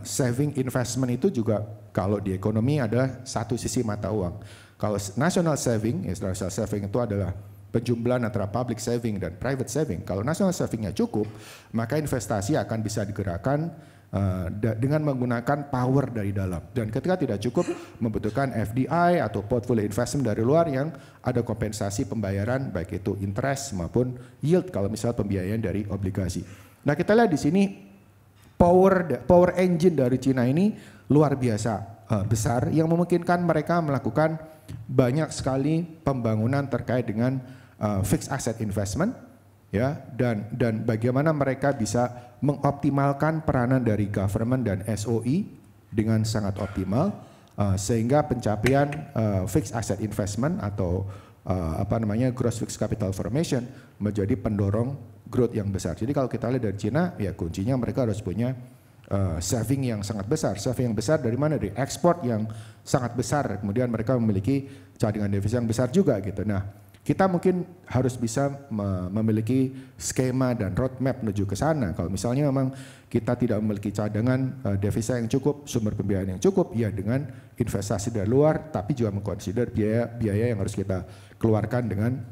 saving investment itu juga kalau di ekonomi adalah satu sisi mata uang. Kalau national saving, national saving itu adalah penjumlahan antara public saving dan private saving. Kalau national savingnya cukup, maka investasi akan bisa digerakkan dengan menggunakan power dari dalam. Dan ketika tidak cukup, membutuhkan FDI atau portfolio investment dari luar yang ada kompensasi pembayaran, baik itu interest maupun yield kalau misal pembiayaan dari obligasi. Nah kita lihat di sini power engine dari Cina ini luar biasa besar yang memungkinkan mereka melakukan banyak sekali pembangunan terkait dengan fixed asset investment ya, dan bagaimana mereka bisa mengoptimalkan peranan dari government dan SOE dengan sangat optimal sehingga pencapaian fixed asset investment atau gross fixed capital formation menjadi pendorong growth yang besar. Jadi kalau kita lihat dari Cina, ya kuncinya mereka harus punya saving yang sangat besar. Saving yang besar dari mana? Dari ekspor yang sangat besar. Kemudian mereka memiliki cadangan devisa yang besar juga gitu. Nah, kita mungkin harus bisa memiliki skema dan roadmap menuju ke sana. Kalau misalnya memang kita tidak memiliki cadangan devisa yang cukup, sumber pembiayaan yang cukup, ya dengan investasi dari luar, tapi juga mengconsider biaya yang harus kita keluarkan dengan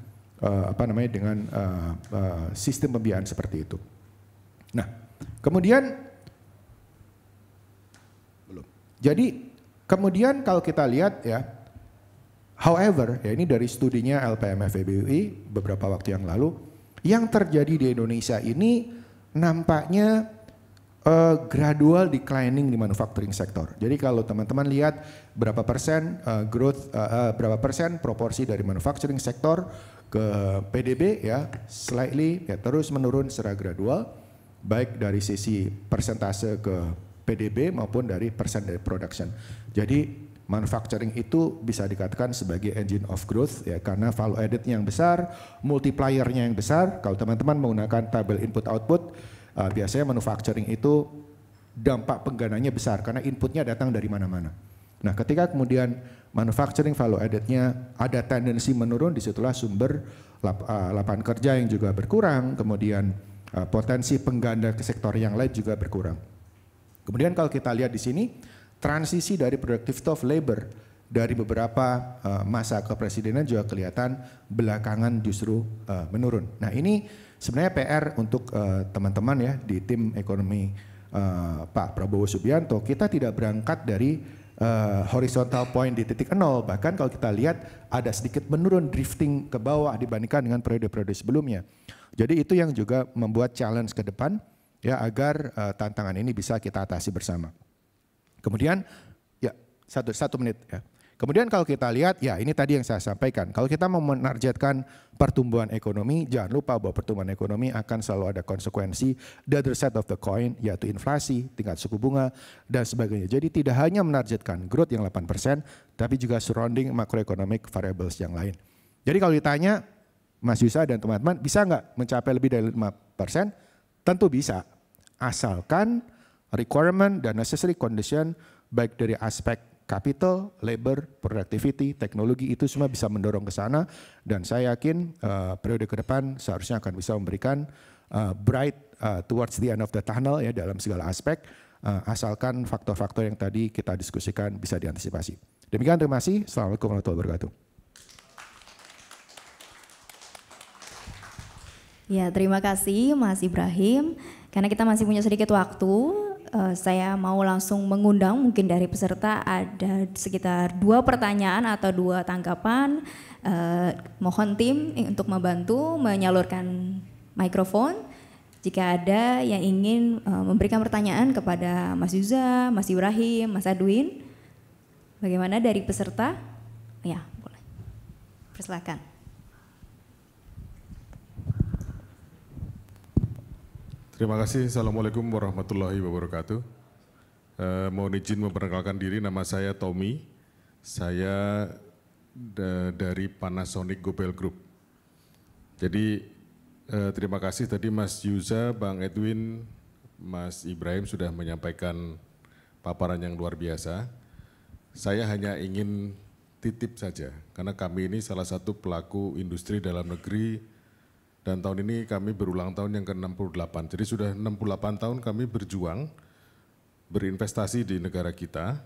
sistem pembiayaan seperti itu. Nah, kemudian belum. Jadi kemudian kalau kita lihat ya, however, ya ini dari studinya LPMF-EBUI beberapa waktu yang lalu, yang terjadi di Indonesia ini nampaknya gradual declining di manufacturing sector. Jadi kalau teman-teman lihat berapa persen berapa persen proporsi dari manufacturing sector ke PDB ya, slightly ya terus menurun secara gradual, baik dari sisi persentase ke PDB maupun dari persen dari production. Jadi manufacturing itu bisa dikatakan sebagai engine of growth ya, karena value added-nya yang besar, multiplier-nya yang besar. Kalau teman-teman menggunakan tabel input output, biasanya manufacturing itu dampak penggananya besar karena inputnya datang dari mana-mana. Nah, ketika kemudian manufacturing value added-nya ada tendensi menurun, disitulah sumber lapangan kerja yang juga berkurang, kemudian potensi pengganda ke sektor yang lain juga berkurang. Kemudian kalau kita lihat di sini, transisi dari productivity of labor dari beberapa masa kepresidenan juga kelihatan belakangan justru menurun. Nah, ini sebenarnya PR untuk teman-teman ya di tim ekonomi Pak Prabowo Subianto. Kita tidak berangkat dari horizontal point di titik 0. Bahkan kalau kita lihat ada sedikit menurun drifting ke bawah dibandingkan dengan periode-periode sebelumnya. Jadi itu yang juga membuat challenge ke depan ya agar tantangan ini bisa kita atasi bersama. Kemudian ya satu menit ya. Kemudian kalau kita lihat, ya ini tadi yang saya sampaikan, kalau kita mau menargetkan pertumbuhan ekonomi, jangan lupa bahwa pertumbuhan ekonomi akan selalu ada konsekuensi the other side of the coin, yaitu inflasi, tingkat suku bunga, dan sebagainya. Jadi tidak hanya menargetkan growth yang 8%, tapi juga surrounding macroeconomic variables yang lain. Jadi kalau ditanya, Mas Yusa dan teman-teman, bisa nggak mencapai lebih dari 5%? Tentu bisa, asalkan requirement dan necessary condition baik dari aspek capital, labor, productivity, teknologi itu semua bisa mendorong ke sana dan saya yakin periode ke depan seharusnya akan bisa memberikan bright towards the end of the tunnel ya dalam segala aspek asalkan faktor-faktor yang tadi kita diskusikan bisa diantisipasi. Demikian, terima kasih. Assalamualaikum warahmatullahi wabarakatuh. Ya, terima kasih Mas Ibrahim. Karena kita masih punya sedikit waktu, saya mau langsung mengundang mungkin dari peserta ada sekitar 2 pertanyaan atau 2 tanggapan. Mohon tim untuk membantu menyalurkan mikrofon. Jika ada yang ingin memberikan pertanyaan kepada Mas Yusa, Mas Ibrahim, Mas Adwin. Bagaimana dari peserta? Ya, boleh. Persilakan. Terima kasih. Assalamualaikum warahmatullahi wabarakatuh. Mohon izin memperkenalkan diri, nama saya Tommy. Saya dari Panasonic Gobel Group. Jadi terima kasih tadi Mas Yusa, Bang Edwin, Mas Ibrahim sudah menyampaikan paparan yang luar biasa. Saya hanya ingin titip saja, karena kami ini salah satu pelaku industri dalam negeri. Dan tahun ini kami berulang tahun yang ke-68. Jadi sudah 68 tahun kami berjuang, berinvestasi di negara kita,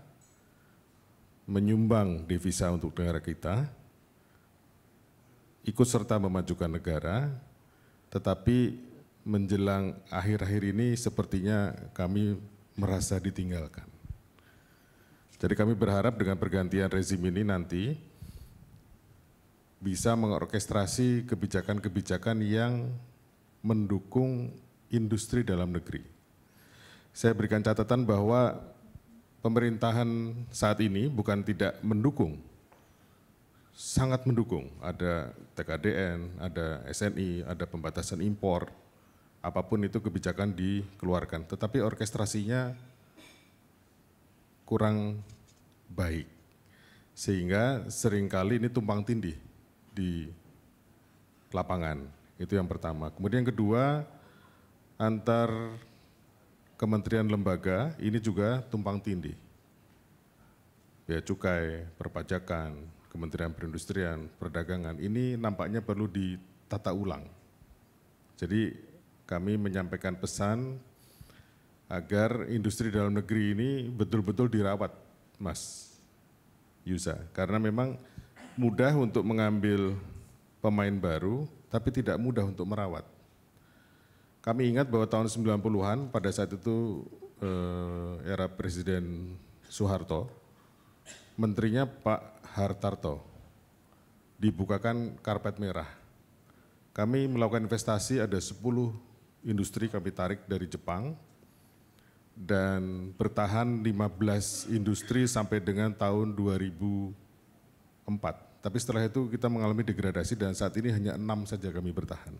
menyumbang devisa untuk negara kita, ikut serta memajukan negara, tetapi menjelang akhir-akhir ini sepertinya kami merasa ditinggalkan. Jadi kami berharap dengan pergantian rezim ini nanti, bisa mengorkestrasi kebijakan-kebijakan yang mendukung industri dalam negeri. Saya berikan catatan bahwa pemerintahan saat ini bukan tidak mendukung, sangat mendukung. Ada TKDN, ada SNI, ada pembatasan impor, apapun itu kebijakan dikeluarkan. Tetapi orkestrasinya kurang baik, sehingga seringkali ini tumpang tindih di lapangan, itu yang pertama. Kemudian yang kedua, antar kementerian lembaga ini juga tumpang tindih. Bea cukai, perpajakan, Kementerian Perindustrian, Perdagangan, ini nampaknya perlu ditata ulang. Jadi kami menyampaikan pesan agar industri dalam negeri ini betul-betul dirawat, Mas Yusa, karena memang mudah untuk mengambil pemain baru, tapi tidak mudah untuk merawat. Kami ingat bahwa tahun 90-an pada saat itu era Presiden Soeharto, menterinya Pak Hartarto, dibukakan karpet merah. Kami melakukan investasi, ada 10 industri kami tarik dari Jepang, dan bertahan 15 industri sampai dengan tahun 2004. Tapi setelah itu kita mengalami degradasi dan saat ini hanya 6 saja kami bertahan.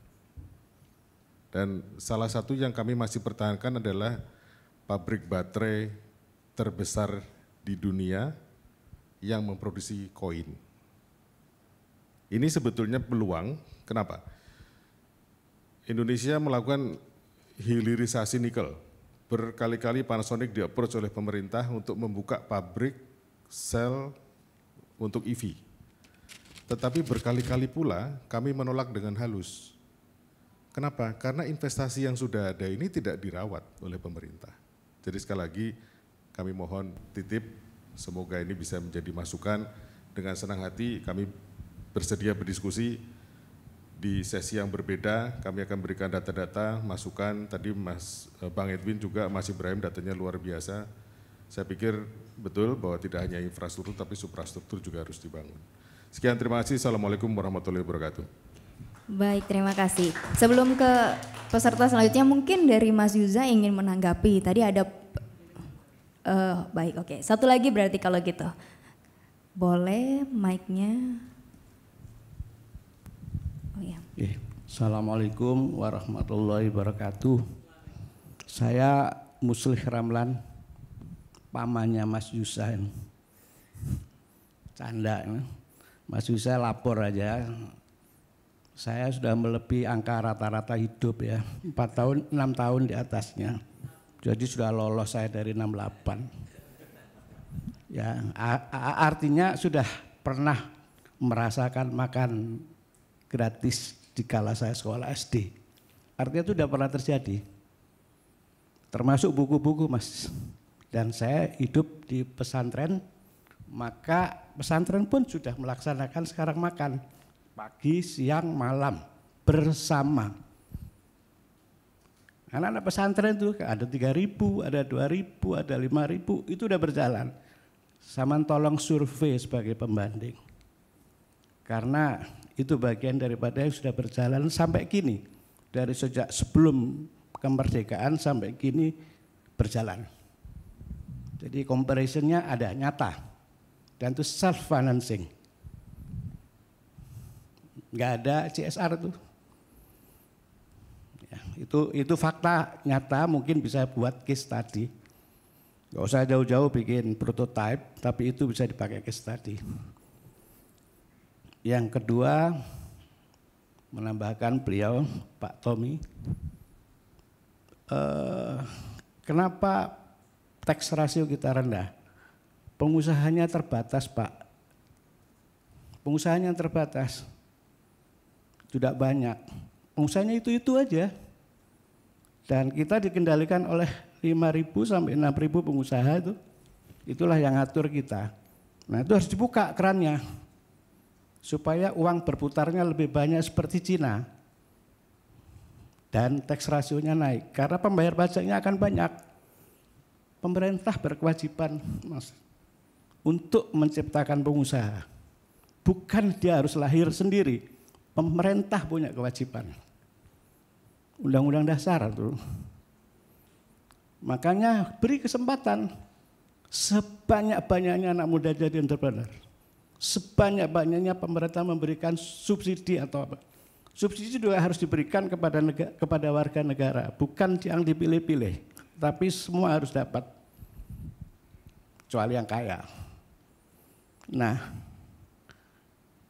Dan salah satu yang kami masih pertahankan adalah pabrik baterai terbesar di dunia yang memproduksi koin. Ini sebetulnya peluang, kenapa? Indonesia melakukan hilirisasi nikel. Berkali-kali Panasonic di-approach oleh pemerintah untuk membuka pabrik sel untuk EV. Tetapi berkali-kali pula kami menolak dengan halus. Kenapa? Karena investasi yang sudah ada ini tidak dirawat oleh pemerintah. Jadi sekali lagi kami mohon titip, semoga ini bisa menjadi masukan. Dengan senang hati kami bersedia berdiskusi di sesi yang berbeda. Kami akan berikan data-data, masukan. Tadi Bang Edwin juga, Mas Ibrahim datanya luar biasa. Saya pikir betul bahwa tidak hanya infrastruktur tapi suprastruktur juga harus dibangun. Sekian, terima kasih. Assalamualaikum warahmatullahi wabarakatuh. Baik, terima kasih. Sebelum ke peserta selanjutnya, mungkin dari Mas Yuza ingin menanggapi. Tadi ada, baik, oke. Satu lagi berarti kalau gitu. Boleh mic-nya. Oh ya. Assalamualaikum warahmatullahi wabarakatuh. Saya Muslih Ramlan, pamannya Mas Yuza. Canda, Mas Yuza lapor aja. Saya sudah melebihi angka rata-rata hidup ya, 4 tahun, 6 tahun di atasnya. Jadi sudah lolos saya dari 68. Ya, artinya sudah pernah merasakan makan gratis di kala saya sekolah SD. Artinya itu sudah pernah terjadi. Termasuk buku-buku Mas. Dan saya hidup di pesantren, maka pesantren pun sudah melaksanakan sekarang makan. Pagi, siang, malam bersama. Anak-anak pesantren itu ada 3.000, ada 2.000, ada 5.000, itu udah berjalan. Sama tolong survei sebagai pembanding. Karena itu bagian daripada yang sudah berjalan sampai kini. Dari sejak sebelum kemerdekaan sampai kini berjalan. Jadi comparisonnya ada nyata. Dan itu self financing. Nggak ada CSR tuh. Ya, itu fakta nyata, mungkin bisa buat case study. Nggak usah jauh-jauh bikin prototype, tapi itu bisa dipakai case study. Yang kedua, menambahkan beliau, Pak Tommy, kenapa tax ratio kita rendah? Pengusahanya terbatas, Pak. Pengusahanya terbatas. Tidak banyak, pengusahanya itu aja. Dan kita dikendalikan oleh 5.000 sampai 6.000 pengusaha itu. Itulah yang ngatur kita. Nah itu harus dibuka kerannya. Supaya uang berputarnya lebih banyak seperti Cina. Dan tax rasionya naik. Karena pembayar pajaknya akan banyak. Pemerintah berkewajiban, Mas, untuk menciptakan pengusaha. Bukan dia harus lahir sendiri. Pemerintah punya kewajiban. Undang-undang dasar tuh. Makanya beri kesempatan sebanyak-banyaknya anak muda jadi entrepreneur. Sebanyak-banyaknya pemerintah memberikan subsidi atau apa. Subsidi juga harus diberikan kepada warga negara, bukan yang dipilih-pilih, tapi semua harus dapat. Kecuali yang kaya. Nah,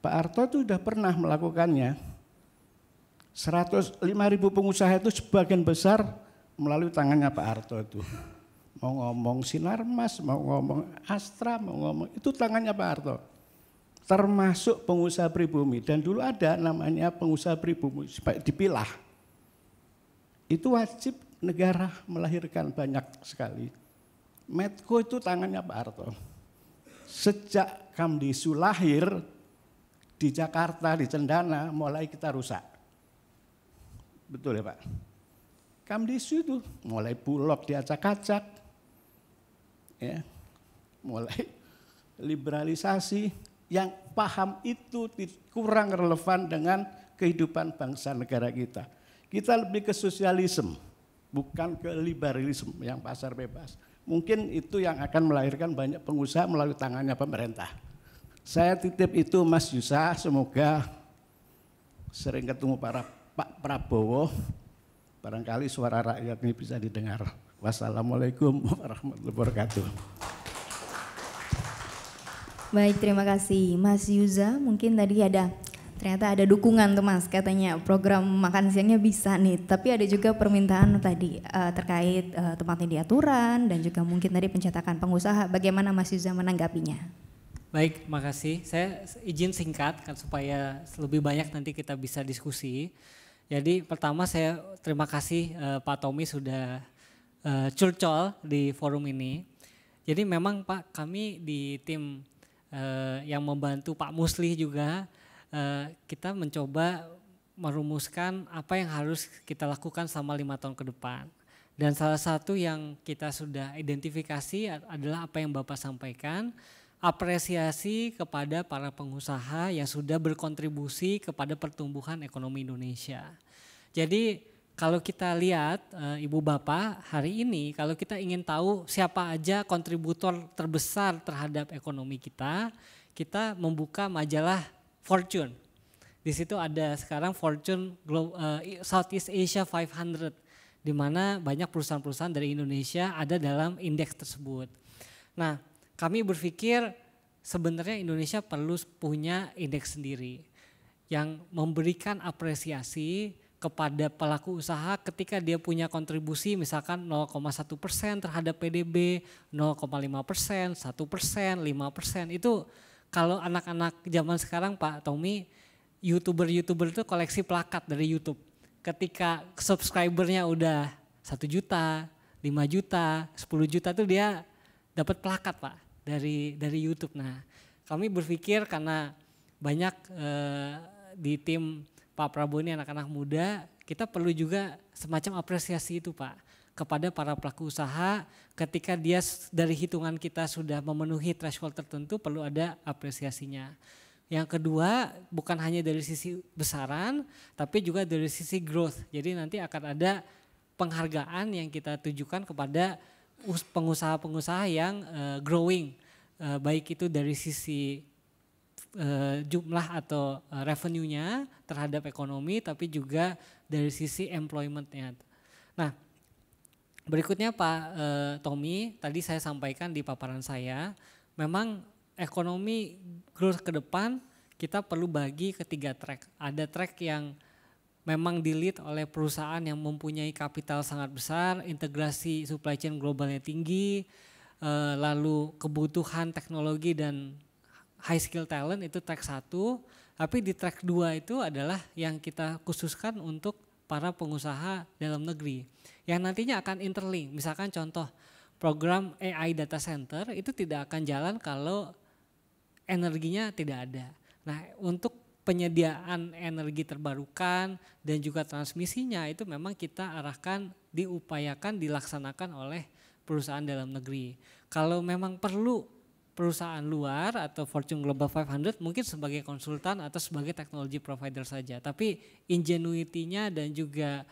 Pak Harto itu sudah pernah melakukannya. 105.000 pengusaha itu sebagian besar melalui tangannya Pak Harto itu. Mau ngomong Sinarmas, mau ngomong Astra, mau ngomong itu tangannya Pak Harto. Termasuk pengusaha pribumi. Dan dulu ada namanya pengusaha pribumi, supaya dipilah. Itu wajib negara melahirkan banyak sekali. Medco itu tangannya Pak Harto. Sejak Kamdisu lahir, di Jakarta, di Cendana, mulai kita rusak. Betul ya Pak? Kamdisu itu mulai Bulog diacak-acak, ya, mulai liberalisasi, yang paham itu kurang relevan dengan kehidupan bangsa negara kita. Kita lebih ke sosialisme, bukan ke liberalisme yang pasar bebas. Mungkin itu yang akan melahirkan banyak pengusaha melalui tangannya pemerintah. Saya titip itu Mas Yuza, semoga sering ketemu Pak Prabowo, barangkali suara rakyat ini bisa didengar. Wassalamualaikum warahmatullahi wabarakatuh. Baik, terima kasih Mas Yuza. Mungkin tadi ternyata ada dukungan tuh Mas, katanya program makan siangnya bisa nih. Tapi ada juga permintaan tadi terkait tempatnya di aturan dan juga mungkin tadi pencetakan pengusaha. Bagaimana Mas Yuza menanggapinya? Baik, makasih. Saya izin singkat kan supaya lebih banyak nanti kita bisa diskusi. Jadi pertama saya terima kasih Pak Tommy sudah curcol di forum ini. Jadi memang Pak, kami di tim yang membantu Pak Muslih juga kita mencoba merumuskan apa yang harus kita lakukan selama 5 tahun ke depan. Dan salah satu yang kita sudah identifikasi adalah apa yang Bapak sampaikan, apresiasi kepada para pengusaha yang sudah berkontribusi kepada pertumbuhan ekonomi Indonesia. Jadi kalau kita lihat Ibu Bapak hari ini, kalau kita ingin tahu siapa aja kontributor terbesar terhadap ekonomi kita membuka majalah Fortune. Di situ ada sekarang Fortune Southeast Asia 500, di mana banyak perusahaan-perusahaan dari Indonesia ada dalam indeks tersebut. Nah, kami berpikir sebenarnya Indonesia perlu punya indeks sendiri yang memberikan apresiasi kepada pelaku usaha ketika dia punya kontribusi misalkan 0,1% terhadap PDB, 0,5%, 1%, 5%. Itu kalau anak-anak zaman sekarang Pak Tommy, YouTuber itu koleksi plakat dari YouTube. Ketika subscribernya udah 1 juta, 5 juta, 10 juta tuh dia dapat plakat Pak dari YouTube. Nah, kami berpikir karena banyak di tim Pak Prabowo ini anak-anak muda, kita perlu juga semacam apresiasi itu Pak kepada para pelaku usaha ketika dia dari hitungan kita sudah memenuhi threshold tertentu, perlu ada apresiasinya. Yang kedua, bukan hanya dari sisi besaran, tapi juga dari sisi growth. Jadi nanti akan ada penghargaan yang kita tujukan kepada pengusaha-pengusaha yang growing, baik itu dari sisi jumlah atau revenue-nya terhadap ekonomi, tapi juga dari sisi employment-nya. Nah, berikutnya Pak Tommy, tadi saya sampaikan di paparan saya, memang ekonomi growth ke depan kita perlu bagi ke 3 track. Ada track yang memang di-lead oleh perusahaan yang mempunyai kapital sangat besar, integrasi supply chain globalnya tinggi, lalu kebutuhan teknologi dan high skill talent itu track 1. Tapi di track 2 itu adalah yang kita khususkan untuk para pengusaha dalam negeri yang nantinya akan interlink. Misalkan contoh program AI data center itu tidak akan jalan kalau energinya tidak ada. Nah, untuk penyediaan energi terbarukan dan juga transmisinya itu memang kita arahkan, diupayakan, dilaksanakan oleh perusahaan dalam negeri. Kalau memang perlu perusahaan luar atau Fortune Global 500 mungkin sebagai konsultan atau sebagai technology provider saja. Tapi ingenuity-nya dan juga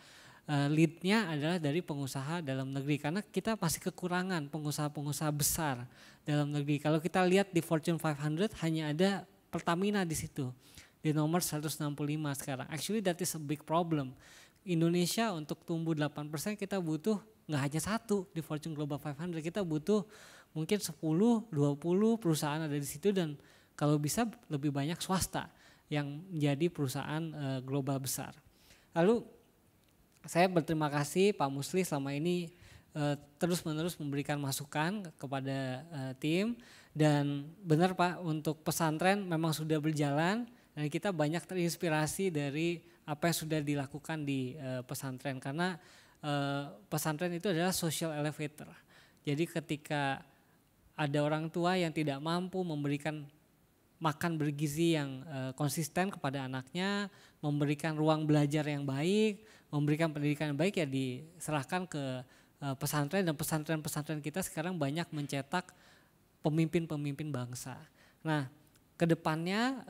lead-nya adalah dari pengusaha dalam negeri karena kita pasti kekurangan pengusaha-pengusaha besar dalam negeri. Kalau kita lihat di Fortune 500 hanya ada Pertamina di situ di nomor 165 sekarang. Actually that is a big problem. Indonesia untuk tumbuh 8% kita butuh nggak hanya 1 di Fortune Global 500, kita butuh mungkin 10, 20 perusahaan ada di situ dan kalau bisa lebih banyak swasta yang menjadi perusahaan global besar. Lalu saya berterima kasih Pak Musli selama ini terus-menerus memberikan masukan kepada tim dan benar Pak untuk pesantren memang sudah berjalan dan kita banyak terinspirasi dari apa yang sudah dilakukan di pesantren karena pesantren itu adalah social elevator. Jadi ketika ada orang tua yang tidak mampu memberikan makan bergizi yang konsisten kepada anaknya, memberikan ruang belajar yang baik, memberikan pendidikan yang baik ya diserahkan ke pesantren dan pesantren-pesantren kita sekarang banyak mencetak pemimpin-pemimpin bangsa. Nah, kedepannya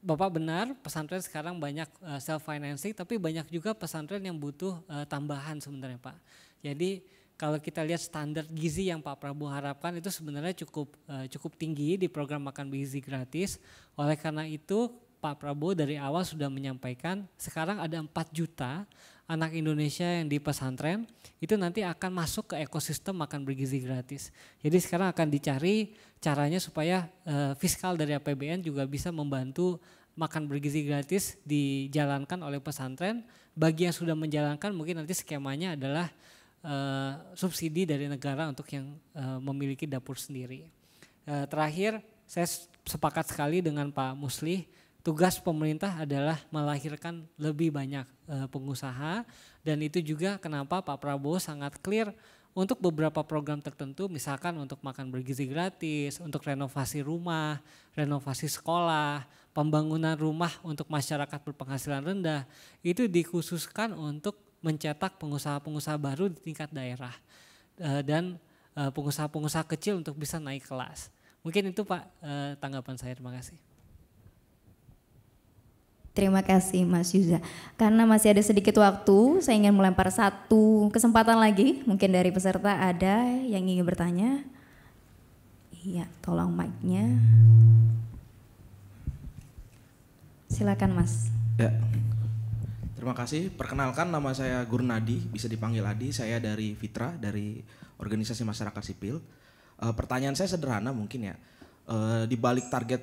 Bapak benar pesantren sekarang banyak self financing tapi banyak juga pesantren yang butuh tambahan sebenarnya Pak. Jadi kalau kita lihat standar gizi yang Pak Prabowo harapkan itu sebenarnya cukup tinggi di program makan bergizi gratis. Oleh karena itu Pak Prabowo dari awal sudah menyampaikan sekarang ada 4 juta anak Indonesia yang di pesantren itu nanti akan masuk ke ekosistem makan bergizi gratis. Jadi sekarang akan dicari caranya supaya fiskal dari APBN juga bisa membantu makan bergizi gratis dijalankan oleh pesantren. Bagi yang sudah menjalankan mungkin nanti skemanya adalah subsidi dari negara untuk yang memiliki dapur sendiri. Terakhir saya sepakat sekali dengan Pak Musli. Tugas pemerintah adalah melahirkan lebih banyak pengusaha dan itu juga kenapa Pak Prabowo sangat clear untuk beberapa program tertentu misalkan untuk makan bergizi gratis, untuk renovasi rumah, renovasi sekolah, pembangunan rumah untuk masyarakat berpenghasilan rendah itu dikhususkan untuk mencetak pengusaha-pengusaha baru di tingkat daerah dan pengusaha-pengusaha kecil untuk bisa naik kelas. Mungkin itu Pak tanggapan saya, terima kasih. Terima kasih Mas Yuza. Karena masih ada sedikit waktu, saya ingin melempar satu kesempatan lagi. Mungkin dari peserta ada yang ingin bertanya. Iya, tolong mic-nya. Silakan Mas. Ya. Terima kasih. Perkenalkan, nama saya Gurnadi, bisa dipanggil Adi. Saya dari Fitra, dari Organisasi Masyarakat Sipil. Pertanyaan saya sederhana mungkin ya. Di balik target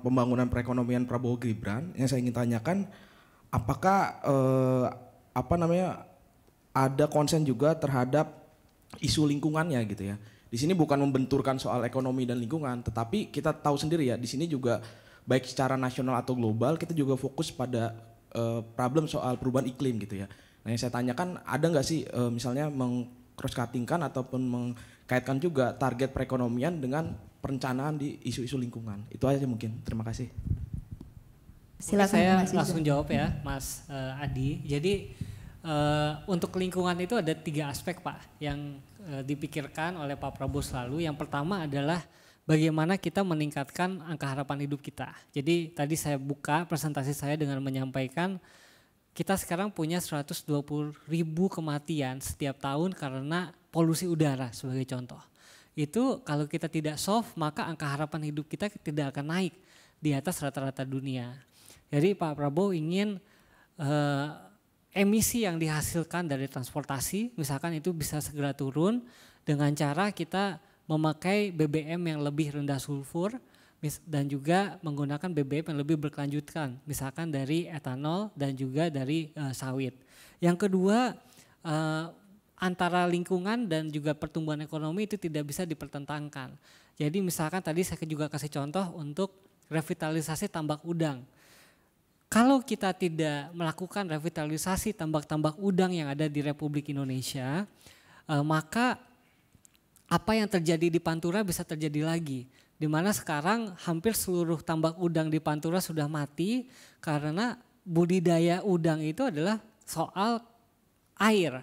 pembangunan perekonomian Prabowo Gibran, yang saya ingin tanyakan, apakah ada konsen juga terhadap isu lingkungannya gitu ya. Di sini bukan membenturkan soal ekonomi dan lingkungan, tetapi kita tahu sendiri ya, di sini juga baik secara nasional atau global kita juga fokus pada problem soal perubahan iklim gitu ya. Nah yang saya tanyakan, ada nggak sih misalnya meng-cross-cuttingkan ataupun mengkaitkan juga target perekonomian dengan perencanaan di isu-isu lingkungan? Itu aja mungkin. Terima kasih. Silakan saya Mas Yuza. langsung jawab ya Mas Adi. Jadi untuk lingkungan itu ada 3 aspek Pak yang dipikirkan oleh Pak Prabowo selalu. Yang pertama adalah bagaimana kita meningkatkan angka harapan hidup kita. Jadi tadi saya buka presentasi saya dengan menyampaikan kita sekarang punya 120.000 kematian setiap tahun karena polusi udara sebagai contoh. Itu kalau kita tidak solve maka angka harapan hidup kita tidak akan naik di atas rata-rata dunia. Jadi Pak Prabowo ingin emisi yang dihasilkan dari transportasi misalkan itu bisa segera turun dengan cara kita memakai BBM yang lebih rendah sulfur dan juga menggunakan BBM yang lebih berkelanjutan misalkan dari etanol dan juga dari sawit. Yang kedua antara lingkungan dan juga pertumbuhan ekonomi itu tidak bisa dipertentangkan. Jadi misalkan tadi saya juga kasih contoh untuk revitalisasi tambak udang. Kalau kita tidak melakukan revitalisasi tambak-tambak udang yang ada di Republik Indonesia, maka apa yang terjadi di Pantura bisa terjadi lagi. Di mana sekarang hampir seluruh tambak udang di Pantura sudah mati karena budidaya udang itu adalah soal air.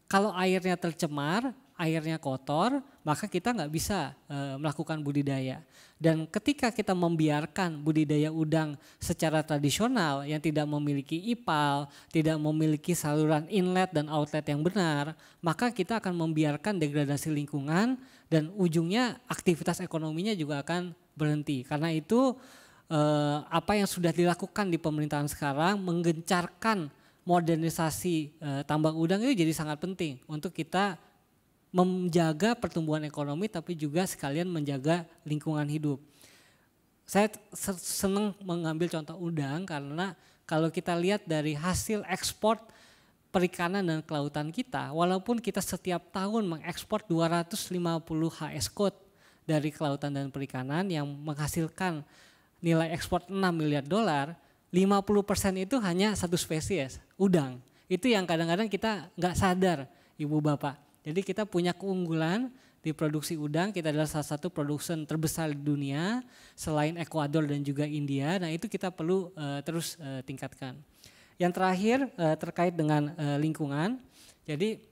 Kalau airnya tercemar, airnya kotor, maka kita nggak bisa melakukan budidaya. Dan ketika kita membiarkan budidaya udang secara tradisional yang tidak memiliki IPAL, tidak memiliki saluran inlet dan outlet yang benar, maka kita akan membiarkan degradasi lingkungan dan ujungnya aktivitas ekonominya juga akan berhenti. Karena itu apa yang sudah dilakukan di pemerintahan sekarang menggencarkan modernisasi tambak udang itu jadi sangat penting untuk kita menjaga pertumbuhan ekonomi tapi juga sekalian menjaga lingkungan hidup. Saya senang mengambil contoh udang karena kalau kita lihat dari hasil ekspor perikanan dan kelautan kita, walaupun kita setiap tahun mengekspor 250 HS code dari kelautan dan perikanan yang menghasilkan nilai ekspor 6 miliar dolar, 50% itu hanya satu spesies, udang. Itu yang kadang-kadang kita nggak sadar, Ibu Bapak. Jadi kita punya keunggulan di produksi udang, kita adalah salah satu produsen terbesar di dunia selain Ekuador dan juga India. Nah itu kita perlu terus tingkatkan. Yang terakhir terkait dengan lingkungan, jadi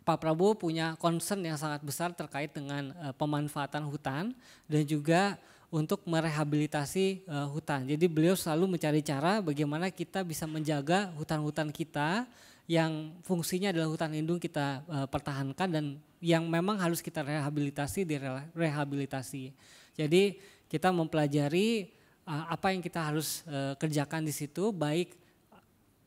Pak Prabowo punya concern yang sangat besar terkait dengan pemanfaatan hutan dan juga untuk merehabilitasi hutan. Jadi beliau selalu mencari cara bagaimana kita bisa menjaga hutan-hutan kita yang fungsinya adalah hutan lindung kita pertahankan dan yang memang harus kita rehabilitasi direhabilitasi. Jadi kita mempelajari apa yang kita harus kerjakan di situ, baik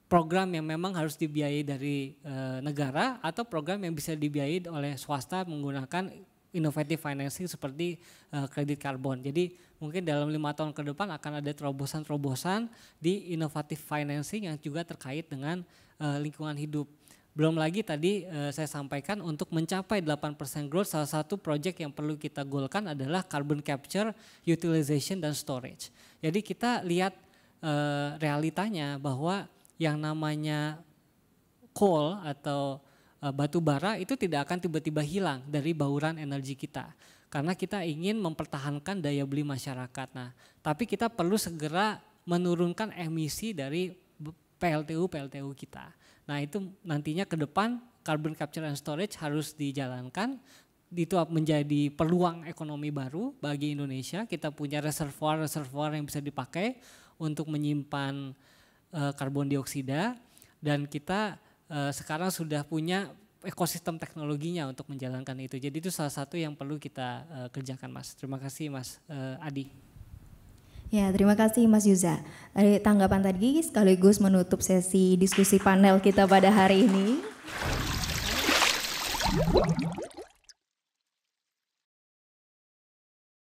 program yang memang harus dibiayai dari negara atau program yang bisa dibiayai oleh swasta menggunakan innovative financing seperti kredit karbon. Jadi mungkin dalam 5 tahun ke depan akan ada terobosan-terobosan di innovative financing yang juga terkait dengan lingkungan hidup. Belum lagi tadi saya sampaikan untuk mencapai 8% growth salah satu proyek yang perlu kita goalkan adalah carbon capture, utilization dan storage. Jadi kita lihat realitanya bahwa yang namanya coal atau batu bara itu tidak akan tiba-tiba hilang dari bauran energi kita. Karena kita ingin mempertahankan daya beli masyarakat. Nah, tapi kita perlu segera menurunkan emisi dari PLTU kita. Nah itu nantinya ke depan carbon capture and storage harus dijalankan. Itu menjadi peluang ekonomi baru bagi Indonesia. Kita punya reservoir yang bisa dipakai untuk menyimpan karbon dioksida, dan kita sekarang sudah punya ekosistem teknologinya untuk menjalankan itu. Jadi itu salah satu yang perlu kita kerjakan, Mas. Terima kasih, Mas Adi. Ya, terima kasih Mas Yuza. Tanggapan tadi sekaligus menutup sesi diskusi panel kita pada hari ini.